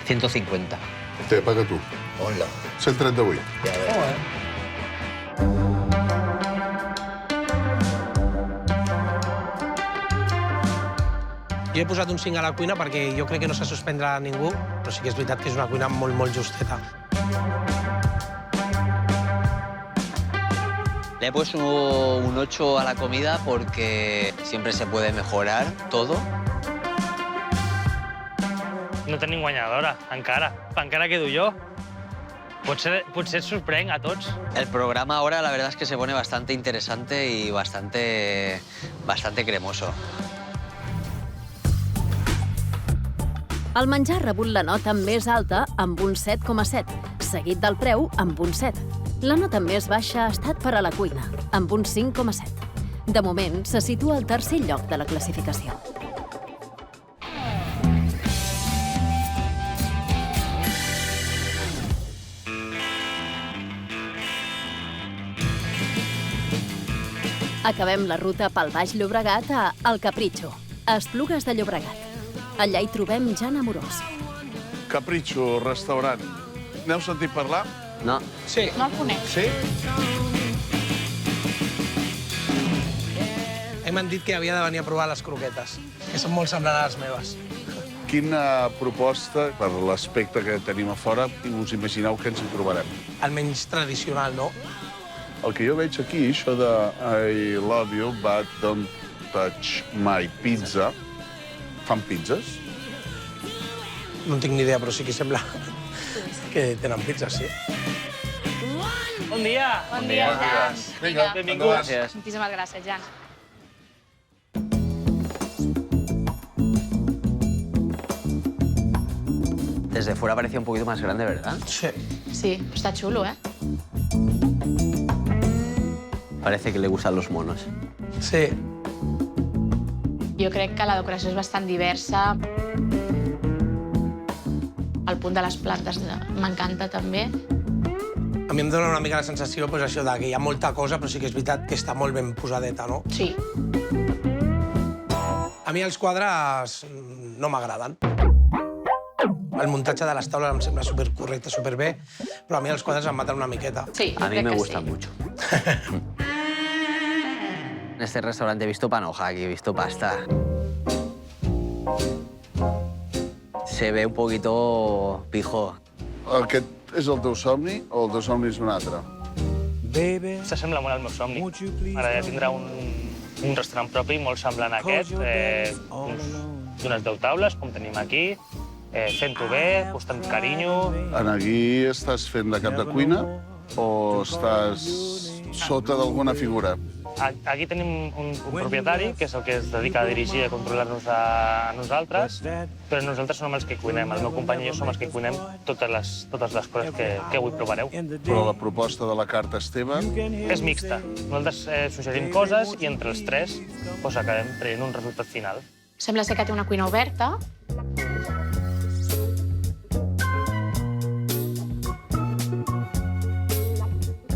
150. Té, paga tu. Hola. 138. Ja ves. Jo he posat un 5 a la cuina perquè jo crec que no s'ha suspendre a ningú, però sí que és veritat que és una cuina molt, molt justeta. Le he puesto un 8 a la comida porque siempre se puede mejorar todo. No tenim guanyadora, encara. Encara quedo jo. Potser et sorprenc a tots. El programa ahora la verdad es que se pone bastante interesante y bastante cremoso. El menjar ha rebut la nota més alta amb un 7,7, seguit del preu amb un 7. La nota més baixa ha estat per a la cuina, amb un 5,7. De moment, se situa al tercer lloc de la classificació. Acabem la ruta pel Baix Llobregat a El Capritxo, a Esplugues de Llobregat. Allà hi trobem Jan Amorós. Capritxo, restaurant. N'heu sentit parlar? No. Sí. No el conec. Sí? M'han dit que havia de venir a provar les croquetes, que són molt semblants a les meves. Quina proposta, per l'aspecte que tenim a fora, us imagineu que ens hi trobarem? Almenys tradicional, no? El que jo veig aquí, això de I love you, but don't touch my pizza. Fan pizzas? No en tinc ni idea, però sí que sembla que tenen pizzas, sí. Bon dia! Bon dia, Jan. Vinga, benvinguts. Gràcies. Moltíssimes gràcies, Jan. Desde fuera parecía un poquito más grande, ¿verdad? Sí. Sí, està xulo, eh? Parece que le gustan los monos. Sí. Jo crec que la decoració és bastant diversa. El punt de les plantes m'encanta, també. A mi em dona una mica la sensació pues, això de que hi ha molta cosa, però sí que és veritat que està molt ben posadeta, no? Sí. A mi els quadres no m'agraden. El muntatge de les taules em sembla supercorrecte, superbé, però a mi els quadres em maten una miqueta. Sí, A mí me gustan mucho. En este restaurante he visto panojaki, he visto pasta. Se ve un poquito pijo. Aquest és el teu somni o el teu somni és un altre? S'assembla molt al meu somni. M'agradaria tindre un restaurant propi molt semblant a aquest, d'unes 10 taules, com tenim aquí, fent-ho bé, postant carinyo. Aquí estàs fent de cap de cuina o estàs sota d'alguna figura? Aquí tenim un propietari, que és el que es dedica a dirigir i a controlar-nos a nosaltres, però nosaltres som els que cuinem. El meu company i jo som els que cuinem totes les coses que avui provareu. Però la proposta de la carta Esteve... És mixta. Nosaltres suggerim coses i entre els tres doncs, acabem traient un resultat final. Sembla ser que té una cuina oberta.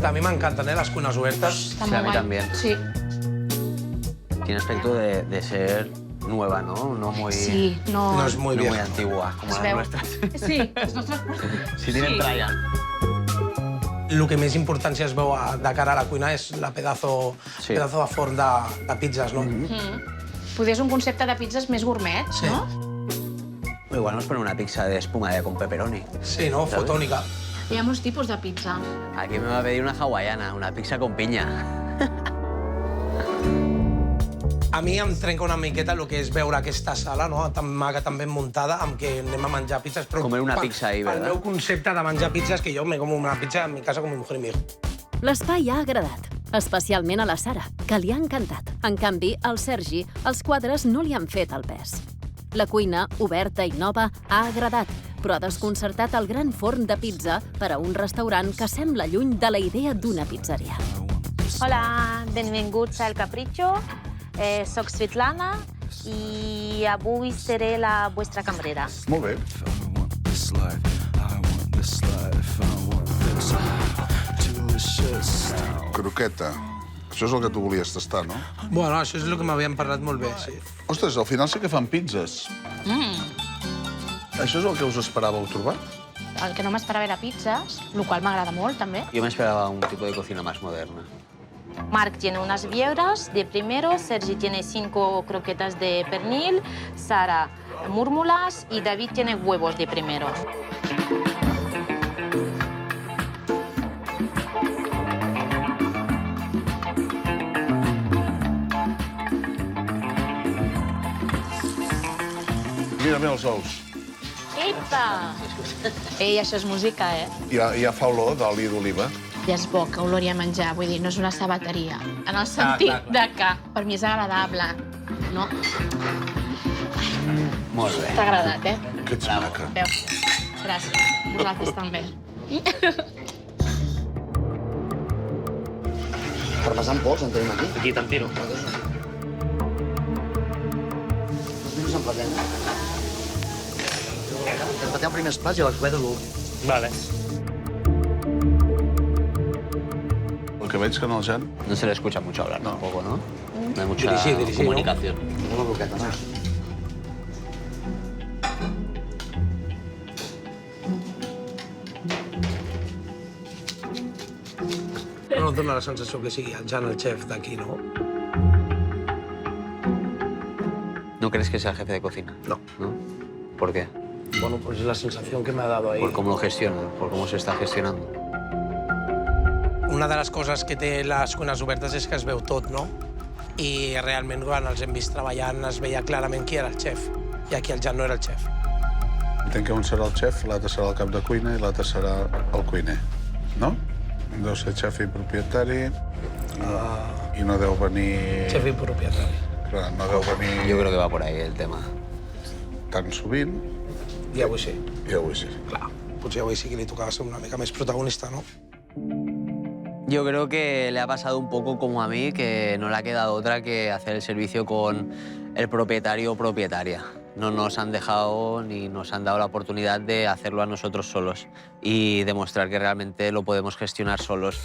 A mi m'encanten, les cuines obertes. Està Sí, a molt mi guai. també. Sí. Tiene aspecto de ser nueva, ¿no? No muy... Sí, no... No es muy no vieja. muy antigua, como Es las veu. nuestras. Sí, els nostres... Sí, tienen tralla. El que més importància es veu de cara a la cuina és la pedazo de forn de pizzas, no? Potser és un concepte de pizzas més gourmet, Sí. no? Igual nos ponen una pizza de espuma con pepperoni. Sí, no? ¿Sabes? Fotònica. Hi ha molts tipus de pizza. Aquí me va a pedir una hawaiana, una pizza con piña. A mi em trenca una miqueta el que és veure aquesta sala, no? Tan maca, tan ben muntada, amb què anem a menjar pizzas. Però Comer una pizza ahí, Pel ¿verdad? meu concepte de menjar pizzas, que jo me como una pizza en mi casa con mi mujer y mi hijo. L'espai ha agradat, especialment a la Sara, que li ha encantat. En canvi, al Sergi, els quadres no li han fet el pes. La cuina, oberta i nova, ha agradat, però ha desconcertat el gran forn de pizza per a un restaurant que sembla lluny de la idea d'una pizzeria. Hola, benvinguts al Capricho. Soc Svetlana i avui seré la vostra cambrera. Molt bé. Croqueta. Això és el que tu volies tastar, no? Bueno, això és el que m'havien parlat molt bé, sí. Ostres, al final sí que fan pizzas. Això és el que us esperàveu trobar? El que no m'esperava era pizzas, el qual m'agrada molt, també. Yo me esperaba un tipo de cocina más moderna. Marc tiene unas vieuras de primero, Sergi tiene 5 croquetas de pernil, Sara múrmulas y David tiene huevos de primero. Mira els ous. Epa! Ei, això és música, eh? Ja fa olor d'oli d'oliva. Ja és bo que oloria a menjar, vull dir, no és una sabateria. En el sentit de que per mi és agradable, no? Molt bé. T'ha agradat, eh? Que ets maca. Veus? Gràcies. Vosaltres també. Parmesà en pols, en tenim aquí? Aquí te'n tiro. No s'empatem. Empatem primer els plats i la croqueta l'últim. Vale. El que veig que en el Jan... No se le escucha mucho hablar tampoco, ¿no? No hay mucha Dirigir, comunicación. Una croqueta, no? No et dona la sensació que sigui el Jan el xef d'aquí, no? ¿No crees que sea el jefe de cocina? No. ¿No? ¿Por qué? Bueno, pues es la sensación que me ha dado ahí. Por cómo lo gestiona, por cómo se está gestionando. Una de les coses que té les cuines obertes és que es veu tot, no? I realment, quan els hem vist treballant, es veia clarament qui era el xef. I aquí el Jan no era el xef. Entenc que un serà el xef, l'altre serà el cap de cuina i l'altre serà el cuiner, no? Deu ser xef i propietari i no deu venir... Xef i propietari. Clar, no deu venir... Yo creo que va por ahí el tema. Tan sovint I avui sí. i avui sí. Clar, potser avui sí que li tocava ser una mica més protagonista, no? Yo creo que le ha pasado un poco como a mí, que no le ha quedado otra que hacer el servicio con el propietario o propietaria. No nos han dejado ni nos han dado la oportunidad de hacerlo a nosotros solos y demostrar que realmente lo podemos gestionar solos.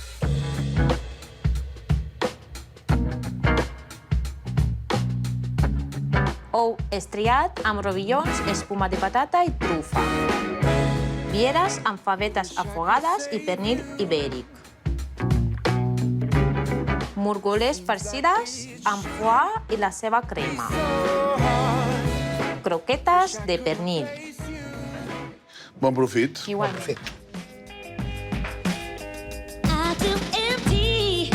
Ou estriat amb rovellons, espuma de patata i trufa. Vieres amb favetes afogades i pernil ibèric. Murgoles farcides amb foie i la seva crema. Croquetes de pernil. Bon profit. Igual. Bon profit. I feel empty.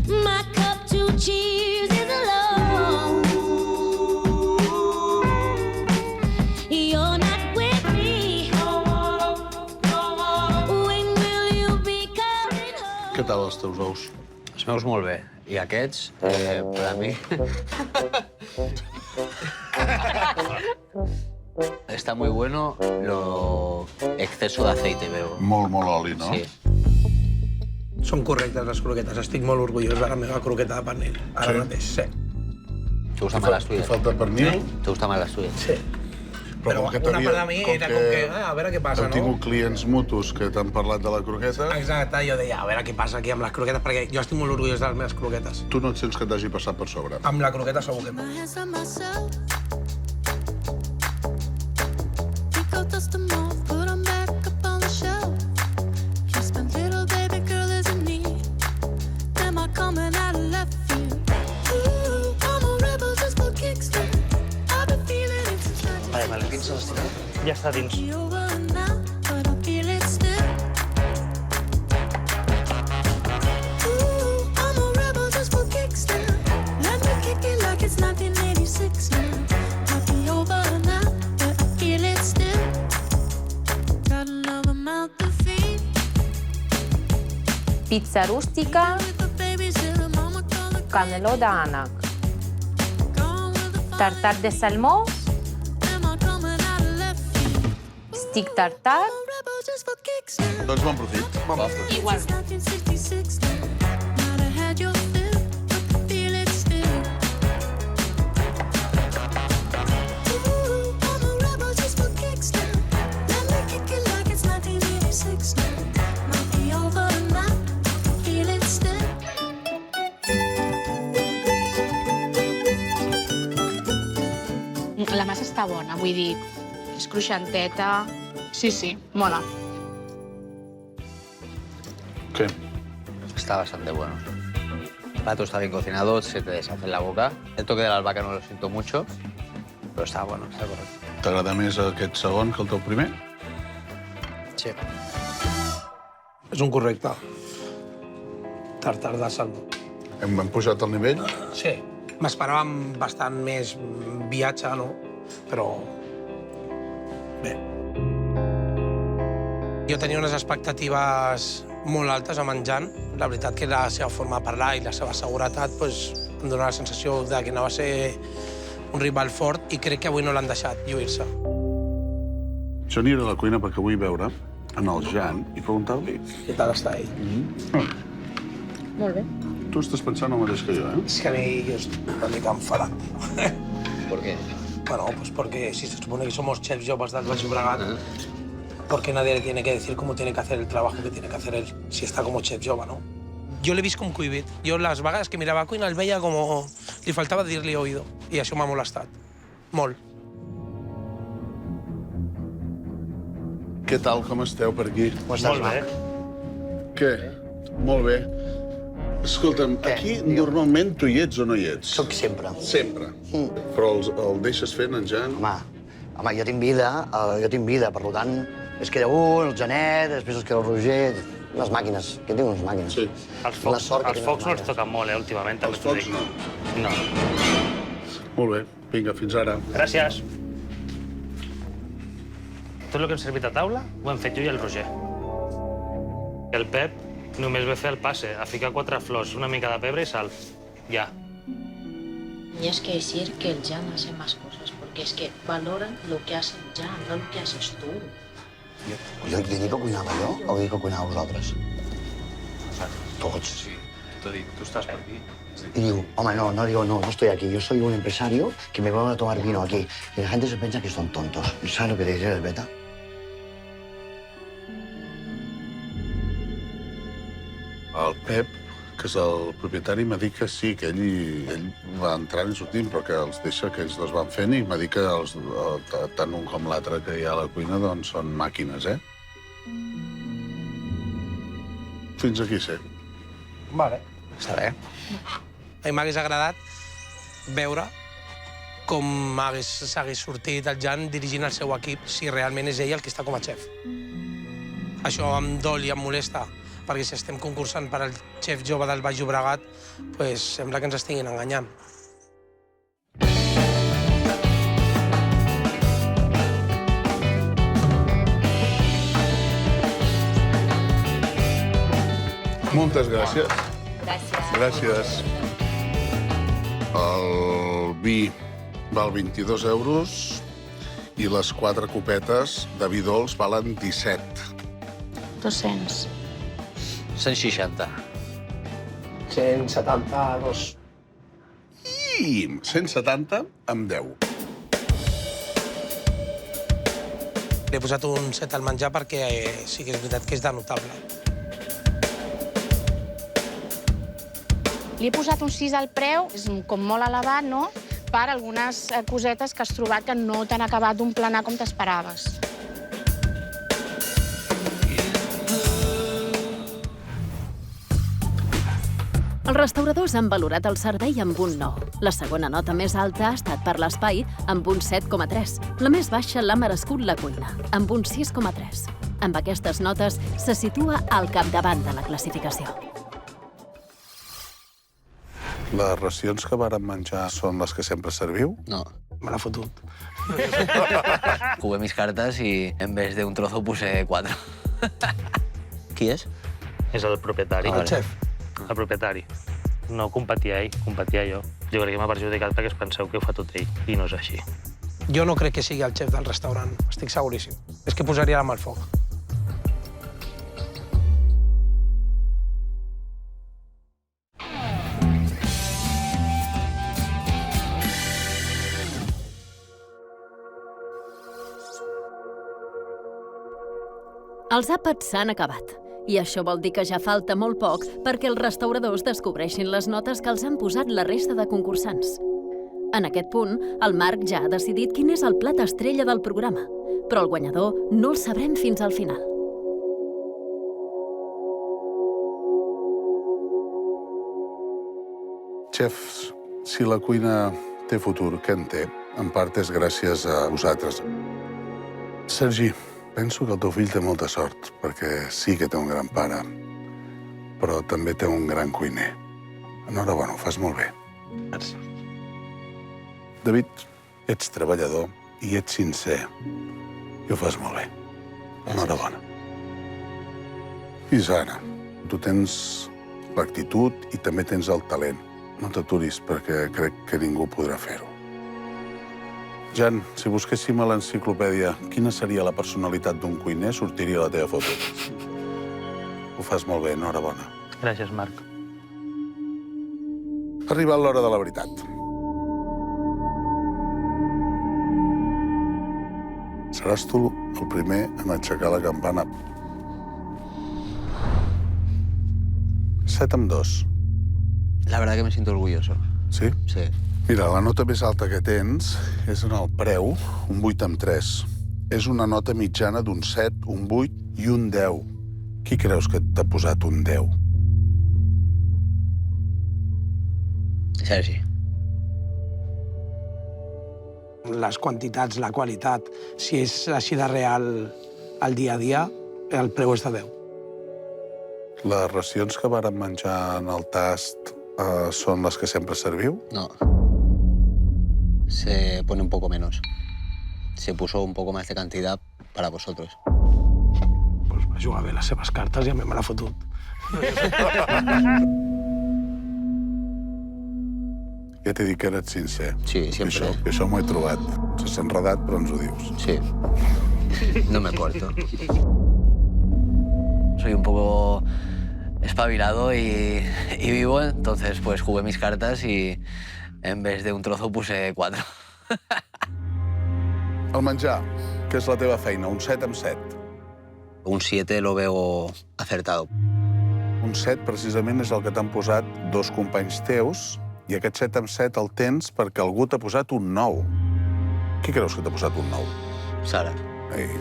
My cup to cheers is alone. You're not with me. When will you be coming home? Què tal els teus ous? Els meus molt bé. I aquests, per a mi... Está muy bueno lo exceso de aceite, veo. Molt oli, no? Sí. Són correctes les croquetes. Estic molt orgullós de la meva croqueta de pernil. Ara mateix, sí. ¿Te gustan más las tuyas? Falta pernil. ¿Te gustan más las tuyas? Sí. Però una part de mi era com que, a veure què passa, Heu no? tingut clients mutus que t'han parlat de la croqueta. Exacte, jo deia, a veure què passa aquí amb les croquetes, perquè jo estic molt orgullós de les meves croquetes. Tu no et sents que t'hagi passat per sobre? Amb la croqueta segur que no. Vale, fins a l'estirat? Ja està dins. Pizza rústica, caneló d'ànec, tartar de salmó, stick tartar. Doncs bon profit. Igual. La massa està bona, vull dir, és cruixenteta. Sí, sí, mola. ¿Qué? Está bastante bueno. El plato está bien cocinado, se te deshace en la boca. El toque de la albahaca no lo siento mucho, pero está bueno, está correcto. T'agrada més aquest segon que el teu primer? Sí. És un correcte. Tartar de salmó. Hem pujat el nivell? Sí. M'esperàvem bastant més viatge, no? Però... bé. Jo tenia unes expectatives molt altes a menjant. La veritat que la seva forma de parlar i la seva seguretat em donava la sensació que anava a ser un rival fort i crec que avui no l'han deixat lluir-se. Jo aniré a la cuina perquè vull veure en el Jan i preguntar-li... Què tal està ell? Molt bé. Tu estàs pensant el mateix que jo, eh? Es que a mí yo estoy una mica enfadat. ¿Por qué? Bueno, pues porque si se supone que somos chefs joves del Baix Llobregat, ¿por qué nadie le tiene que decir cómo tiene que hacer el trabajo que tiene que hacer él, si está como chef jove, no? Jo l'he vist com cuivit. Jo les vegades que mirava a cuina el veia com... li faltava dir-li oído. I això m'ha molestat. Molt. Què tal, com esteu per aquí? Molt bé. Què? Molt bé. Escolta'm, aquí normalment tu hi ets o no hi ets? Soc sempre. Sempre? Però el deixes fent, en Jan? Home, jo tinc vida, per tant, es queda un, el Janet, després es queda el Roger, les màquines, que tinc unes màquines. Sí. Els focs no els toquen molt, últimament. Els focs no? No. Molt bé, vinga, fins ara. Gràcies. Tot el que hem servit a taula ho hem fet jo i el Roger. El Pep només ve fer el passe, a ficar 4 flors, una mica de pebre i sal. Ja. Tienes que decir que el Jan hace más cosas, porque es que valoran lo que hace el Jan, no lo que haces tú. Jo dic que cuinava jo o dic que cuinava vosaltres? Tots. Sí, t'ho dic, tu estàs per aquí. Y digo, hombre, no digo, no estoy aquí. Yo soy un empresario que me voy a tomar vino aquí. Y la gente se piensa que son tontos. ¿Sabes lo que te dice el beta? El Pep, que és el propietari, m'ha dit que sí, que ell va entrant i sortint, però que els deixa que ells dos van fent i m'ha dit que tant un com l'altre que hi ha a la cuina doncs són màquines, eh? Fins aquí, sí. Vale. Està bé. A mi m'hagués agradat veure com s'hagués sortit el Jan dirigint el seu equip si realment és ell el que està com a xef. Això em dol i em molesta, perquè si estem concursant per al xef jove del Baix Llobregat, doncs sembla que ens estiguin enganyant. Moltes gràcies. Gràcies. Gràcies. El vi val 22 euros i les 4 copetes de vi dolç valen 17. 200. 160. 172. I 170 amb 10. Li he posat un 7 al menjar perquè sí que és veritat que és de notable. Li he posat un 6 al preu, és com molt elevat, no?, per algunes cosetes que has trobat que no t'han acabat d'omplenar com t'esperaves. Els restauradors han valorat el servei amb un 9. La segona nota més alta ha estat per l'espai, amb un 7,3. La més baixa l'ha merescut la cuina, amb un 6,3. Amb aquestes notes se situa al capdavant de la classificació. Les racions que vàrem menjar són les que sempre serviu? No. Me l'ha fotut. Jugué mis cartas y en vez de un trozo puse 4. Qui és? És el propietari. El xef. El propietari. No competia ell, competia jo. Jo crec que m'ha perjudicat perquè es penseu que ho fa tot ell, i no és així. Jo no crec que sigui el xef del restaurant, estic seguríssim. És que posaria la mà al foc. Els àpats s'han acabat. I això vol dir que ja falta molt poc perquè els restauradors descobreixin les notes que els han posat la resta de concursants. En aquest punt, el Marc ja ha decidit quin és el plat estrella del programa, però el guanyador no el sabrem fins al final. Xefs, si la cuina té futur, què en té? En part és gràcies a vosaltres. Sergi, penso que el teu fill té molta sort, perquè sí que té un gran pare, però també té un gran cuiner. Enhorabona, ho fas molt bé. Merci. David, ets treballador i ets sincer. I ho fas molt bé. Enhorabona. I Sara, tu tens l'actitud i també tens el talent. No t'aturis, perquè crec que ningú podrà fer-ho. Jan, si busquéssim a l'enciclopèdia quina seria la personalitat d'un cuiner, sortiria la teva foto. Ho fas molt bé, enhorabona. Gràcies, Marc. Ha arribat l'hora de la veritat. Seràs tu el primer en aixecar la campana. 7/2. La verdad que me siento orgulloso. Sí? Sí. Mira, la nota més alta que tens és en el preu, un 8/3. És una nota mitjana d'un 7, un 8 i un 10. Qui creus que t'ha posat un 10? Sergi. Les quantitats, la qualitat, si és així de real al dia a dia, el preu és de 10. Les racions que vàrem menjar en el tast són les que sempre serviu? No. Se pone un poco menos. Se puso un poco más de cantidad para vosotros. Pues va jugar bé les seves cartes i a mi me l'ha fotut. Ja t'he dit que eres sincer. Sí, siempre. Això m'ho he trobat. S'has enredat, però ens ho dius. Sí. No me corto. Soy un poco espabilado y vivo, entonces pues jugué mis cartas y en vez de un trozo puse 4. El menjar, que és la teva feina, un 7/7. Un 7 lo veo acertado. Un 7 precisament és el que t'han posat dos companys teus i aquest 7/7 el tens perquè algú t'ha posat un 9. Qui creus que t'ha posat un 9? Sara. Ei.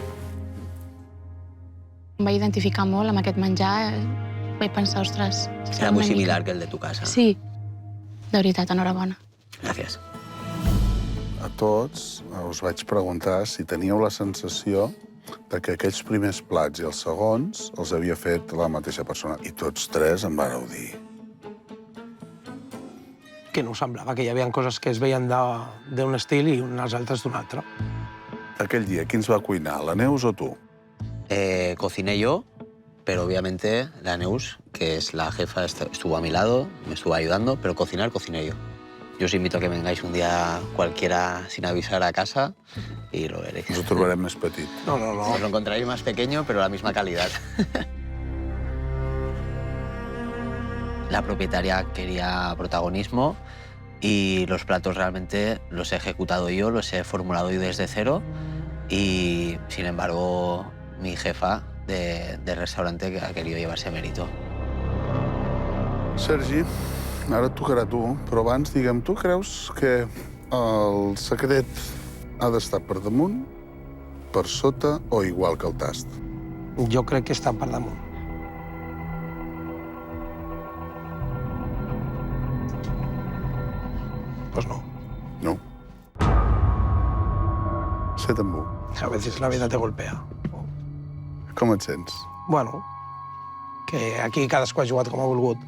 Em vaig identificar molt amb aquest menjar. Vaig pensar, ostres... Era muy similar que el de tu casa. Sí, de veritat, enhorabona. Gràcies. A tots us vaig preguntar si teníeu la sensació de que aquells primers plats i els segons els havia fet la mateixa persona. I tots tres em vareu dir. Que no semblava, que hi havia coses que es veien d'un estil i unes altres d'un altre. Aquell dia, qui ens va cuinar, la Neus o tu? Cociné yo, pero obviamente la Neus, que es la jefa, estuvo a mi lado, me estuvo ayudando, pero cocinar, cociné yo. Yo os invito a que vengáis un día cualquiera sin avisar a casa y lo veréis. Ens ho trobarem més petit. No. Os lo encontraréis más pequeño, pero la misma calidad. La propietaria quería protagonismo y los platos realmente los he ejecutado yo, los he formulado yo desde cero Y, sin embargo, mi jefa del restaurante que ha querido llevarse mérito. Sergi, ara et tocarà a tu, però abans, digue'm, tu creus que el secret ha d'estar per damunt, per sota o igual que el tast? Jo crec que està per damunt. Pues no. No. 7 amb 1. A veces la vida te golpea. Com et sents? Bueno, que aquí cadascú ha jugat com ha volgut.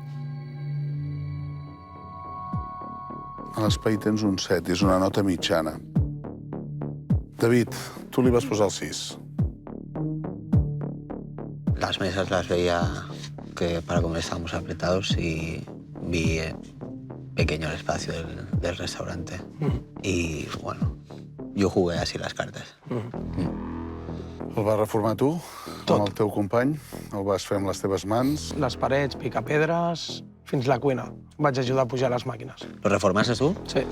A l'espai tens un 7 i és una nota mitjana. David, tu li vas posar el 6. Las mesas las veía que para comer estábamos apretados y vi pequeño el espacio del restaurante. Y, bueno, yo jugué así las cartas. El vas reformar tu, amb el teu company? El vas fer amb les teves mans? Les parets, picapedres, fins la cuina. Vaig ajudar a pujar les màquines. ¿Lo reformaste tú? Sí.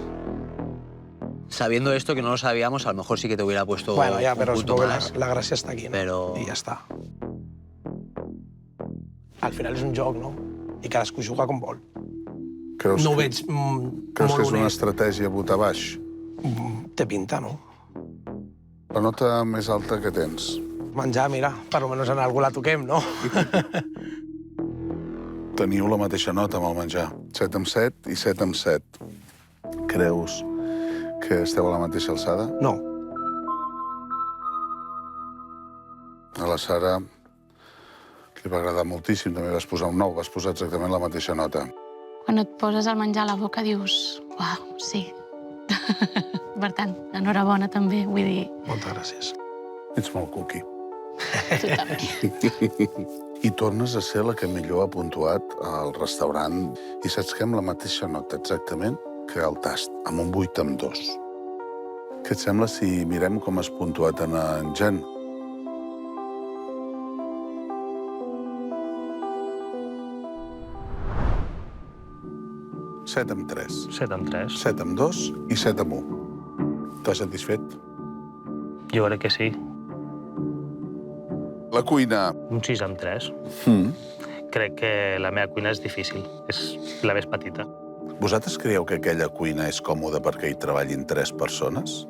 Sabiendo esto, que no lo sabíamos, a lo mejor sí que te hubiera puesto Bueno, ja, un però punto supongo más. que la gràcia està aquí, no? Però... I ja està. Al final és un joc, no? I cadascú juga com vol. Creus No ho que, veig creus molt que és una honest. estratègia votar baix? Té pinta, no? La nota més alta que tens? Menjar, mira, per almenys en algú la toquem, no? Teniu la mateixa nota amb el menjar. 7 amb 7 i 7 amb 7. Creus que esteu a la mateixa alçada? No. A la Sara li va agradar moltíssim, també vas posar un 9, vas posar exactament la mateixa nota. Quan et poses el menjar a la boca dius, uau, sí. Per tant, enhorabona també, vull dir... Moltes gràcies. Ets molt cookie. Tu també. I tornes a ser la que millor ha puntuat al restaurant. I saps què? Amb la mateixa nota, exactament, que el tast, amb un 8 amb 2. Què et sembla si mirem com has puntuat en Jan? Set amb 3. 7 amb 3. 7 amb 2 i 7 amb 1. T'has satisfet? Jo crec que sí. La cuina... Un 6 amb 3. Crec que la meva cuina és difícil. És la més petita. Vosaltres creieu que aquella cuina és còmoda perquè hi treballin 3 persones?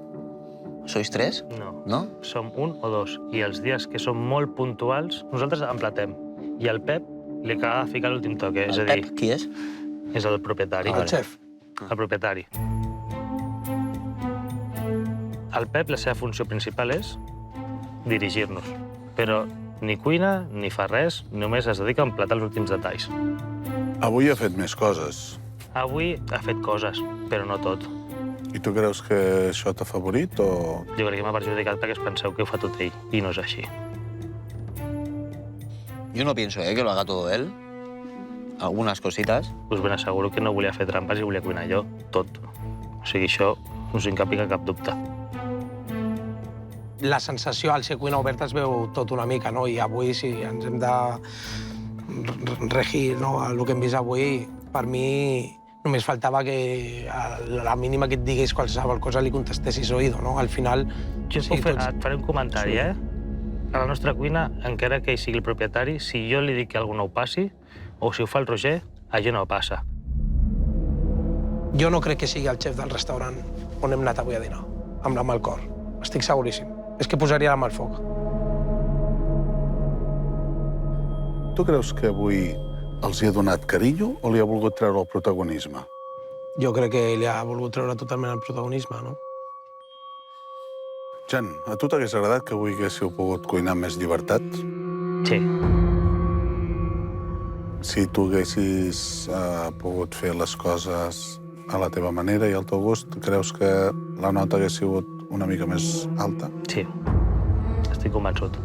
¿Sois 3? No. ¿No? Som 1 o 2. I els dies que som molt puntuals, nosaltres emplatem. I al Pep li acaba de ficar l'últim toque. És a dir, Pep, qui és? És el propietari. El xef. El propietari. El Pep, la seva funció principal és dirigir-nos. Però ni cuina, ni fa res, només es dedica a emplatar els últims detalls. Avui ha fet més coses. Avui ha fet coses, però no tot. I tu creus que això t'ha favorit o...? Jo crec que m'ha perjudicat perquè es penseu que ho fa tot ell, i no és així. Yo no pienso que lo haga todo él. Algunas cositas. Us ben asseguro que no volia fer trampes i volia cuinar jo, tot. O sigui, això us incapiga cap dubte. La sensació al ser cuina oberta es veu tot una mica, no? I avui, si ens hem de regir, no? El que hem vist avui, per mi només faltava que a la mínima que et digués qualsevol cosa li contestessis oïdo, no? Al final... Jo et faré un comentari, eh? A la nostra cuina, encara que ell sigui el propietari, si jo li dic que algú no ho passi, o si ho fa el Roger, allò no passa. Jo no crec que sigui el xef del restaurant on hem anat avui a dinar, amb la mà al cor. Estic seguríssim. És que posaria la mà al foc. Tu creus que avui els hi ha donat carinyo o li ha volgut treure el protagonisme? Jo crec que li ha volgut treure totalment el protagonisme, no? Jan, a tu t'hagués agradat que avui haguéssiu pogut cuinar amb més llibertat? Sí. Si tu haguessis pogut fer les coses a la teva manera i al teu gust, creus que la nota hagués sigut una mica més alta? Sí, estic convençut.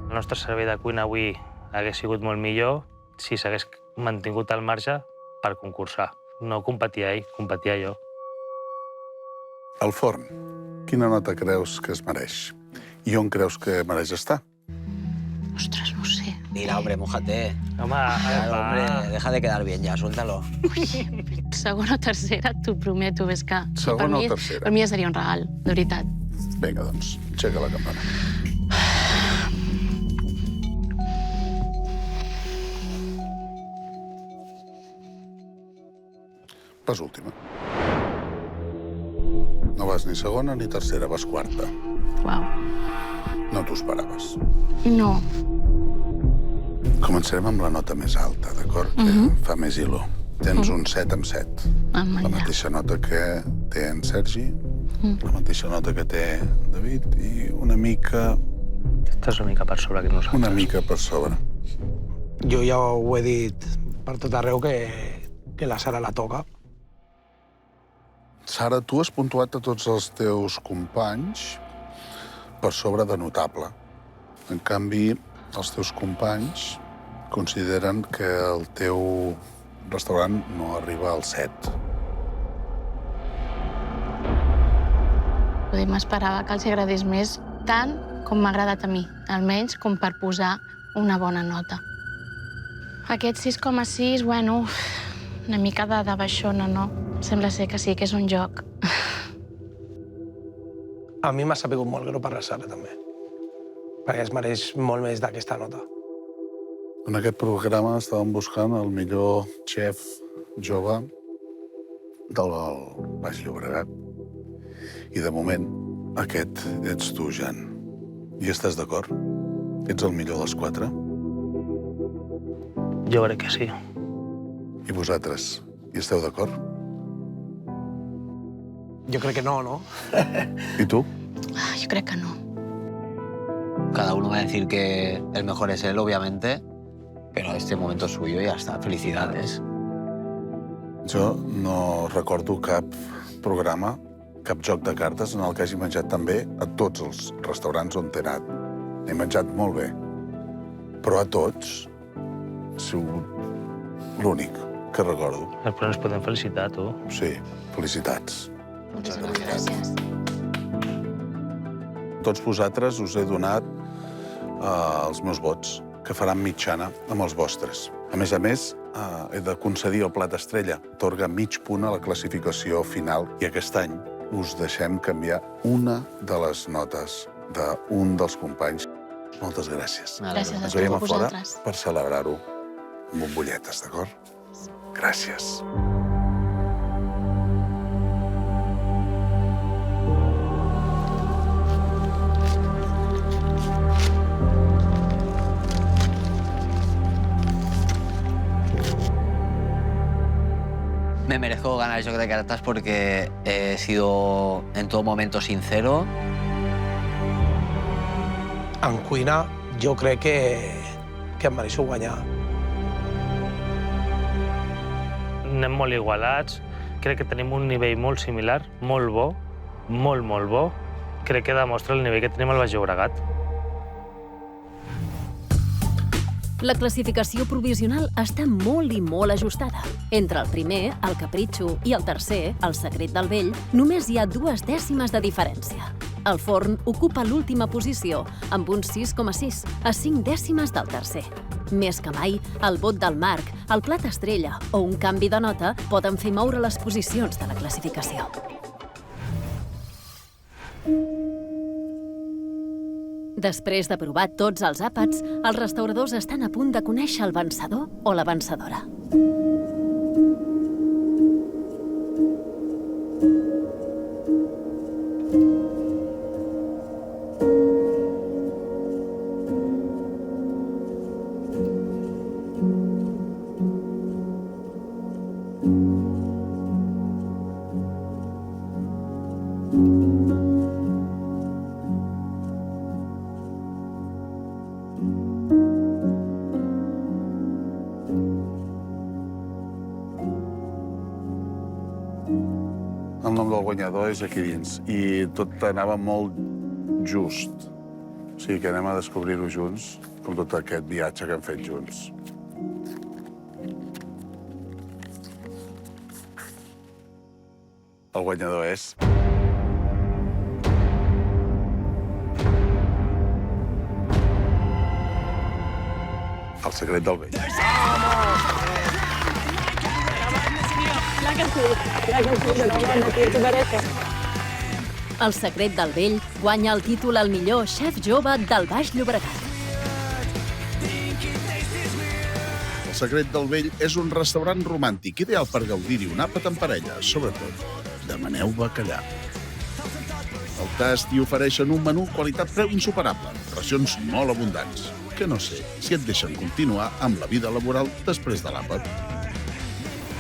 El nostre servei de cuina avui hagués sigut molt millor si s'hagués mantingut al marge per concursar. No competia ell, competia jo. El forn, quina nota creus que es mereix? I on creus que mereix estar? Ostres, no sé. Mira, hombre, mójate. Home, Claro, hombre, deja de quedar bien ya, suéltalo. Segona o tercera, t'ho prometo. És que Segona per mi, o tercera. Per mi ja seria un regal, de veritat. Vinga, doncs, aixeca la campana. Vas última. No vas ni segona ni tercera, vas quarta. Uau. No t'ho esperaves. No. Començarem amb la nota més alta, d'acord? Que fa més il·lo. Tens un 7 amb 7. La mateixa nota que té en Sergi, la mateixa nota que té en David i una mica... Estàs una mica per sobre que nosaltres. Una mica per sobre. Jo ja ho he dit per tot arreu que la Sara la toca. Sara, tu has puntuat a tots els teus companys per sobre de notable. En canvi, els teus companys consideren que el teu restaurant no arriba al 7. M'esperava que els agradés més tant com m'ha agradat a mi, almenys com per posar una bona nota. Aquest 6,6, bueno, una mica de baixona, no? Sembla ser que sí, que és un joc. A mi m'ha sapigut molt greu per la Sara, també. Perquè es mereix molt més d'aquesta nota. En aquest programa estàvem buscant el millor xef jove del Baix Llobregat. I de moment, aquest ets tu, Jan. I estàs d'acord? Ets el millor dels 4? Jo crec que sí. I vosaltres, hi esteu d'acord? Jo crec que no, ¿no? ¿Y tú? Yo creo que no. Cada uno va a decir que el mejor es él, obviamente, pero este momento es suyo y ya está. Felicidades. Jo no recordo cap programa, cap joc de cartes en el que hagi menjat tan bé a tots els restaurants on he anat. He menjat molt bé, però a tots ha sigut l'únic que recordo. Però ens podem felicitar, tu. Sí, felicitats. Moltíssimes gràcies. Tots vosaltres us he donat els meus vots, que faran mitjana amb els vostres. A més, he de concedir el plat estrella. Atorga mig punt a la classificació final i aquest any us deixem canviar una de les notes d'un dels companys. Moltes gràcies. Gràcies Ens veiem a fora vosaltres. per celebrar-ho amb bombolletes, d'acord? Gràcies. Me merezco ganar el joc de cartas porque he sido en todo momento sincero. En cuina, jo crec que em mereixo guanyar. Anem molt igualats. Crec que tenim un nivell molt similar, molt bo, molt bo. Crec que demostra el nivell que tenim al Baix Llobregat. La classificació provisional està molt i molt ajustada. Entre el primer, el Capritxo, i el tercer, el Secret del Vell, només hi ha 2 dècimes de diferència. El Forn ocupa l'última posició, amb un 6,6, a 5 dècimes del tercer. Més que mai, el vot del Marc, el plat estrella o un canvi de nota poden fer moure les posicions de la classificació. Després de provar tots els àpats, els restauradors estan a punt de conèixer el vencedor o la vencedora. El nom del guanyador és aquí dins i tot anava molt just. O sigui que anem a descobrir-ho junts, com tot aquest viatge que hem fet junts. El guanyador és... El Secret del Vell. El secret del vell guanya el títol al millor xef jove del Baix Llobregat. El secret del vell és un restaurant romàntic ideal per gaudir-hi un àpat en parella. Sobretot, demaneu bacallà. Al tast hi ofereixen un menú qualitat-preu insuperable, racions molt abundants, que no sé si et deixen continuar amb la vida laboral després de l'àpat.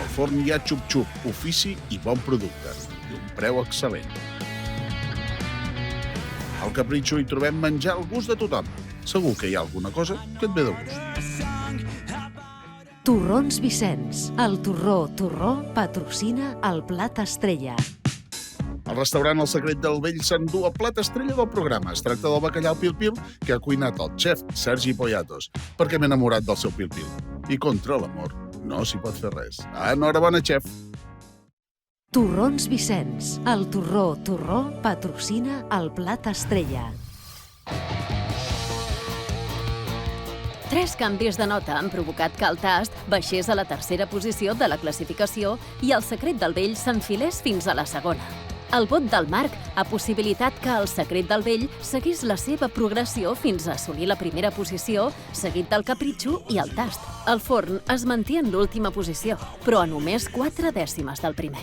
Al forn hi ha xup-xup, ofici i bon producte, i un preu excel·lent. Al Capritxo hi trobem menjar al gust de tothom. Segur que hi ha alguna cosa que et ve de gust. Torrons Vicenç. El torró patrocina el plat estrella. El restaurant El Secret del Vell s'endú el plat estrella del programa. Es tracta del bacallà al pil-pil que ha cuinat el xef Sergi Poyatos, perquè m'he enamorat del seu pil-pil. I contra l'amor no s'hi pot fer res. Enhorabona, xef! Torrons Vicenç. El torró patrocina el plat estrella. 3 canvis de nota han provocat que el tast baixés a la tercera posició de la classificació i el secret del vell s'enfilés fins a la segona. El vot del Marc ha possibilitat que el secret del vell seguís la seva progressió fins a assolir la primera posició, seguit del Capritxo i el tast. El forn es manté en l'última posició, però a només 4 dècimes del primer.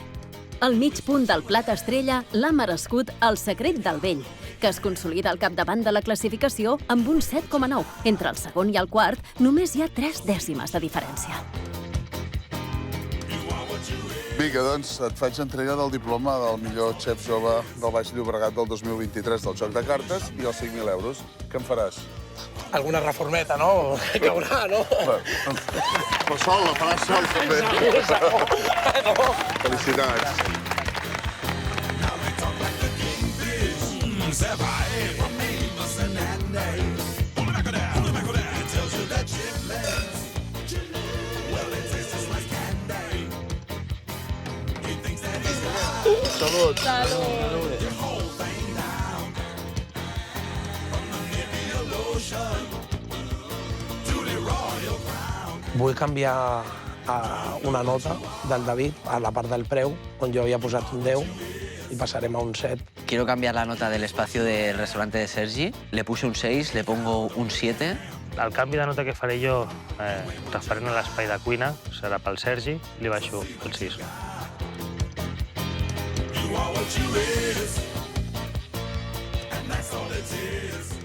El mig punt del plat estrella l'ha merescut el secret del vell, que es consolida al capdavant de la classificació amb un 7,9. Entre el segon i el quart només hi ha 3 dècimes de diferència. Vinga, doncs, et faig entrega del diploma del millor xef jove del Baix Llobregat del 2023 del joc de cartes i els 5.000 euros. Què em faràs? Alguna reformeta, no? Caurà, no? Però sol, la faràs sol, també. Felicitats. Salut. Vull canviar una nota del David a la part del preu, on jo havia posat un 10, y pasarem a un 7. Quiero cambiar la nota del espacio del restaurante de Sergi. Le puse un 6, le pongo un 7. El canvi de nota que faré jo, referent a l'espai de cuina, serà pel Sergi, li baixo el 6. You are what you is, and that's all it is.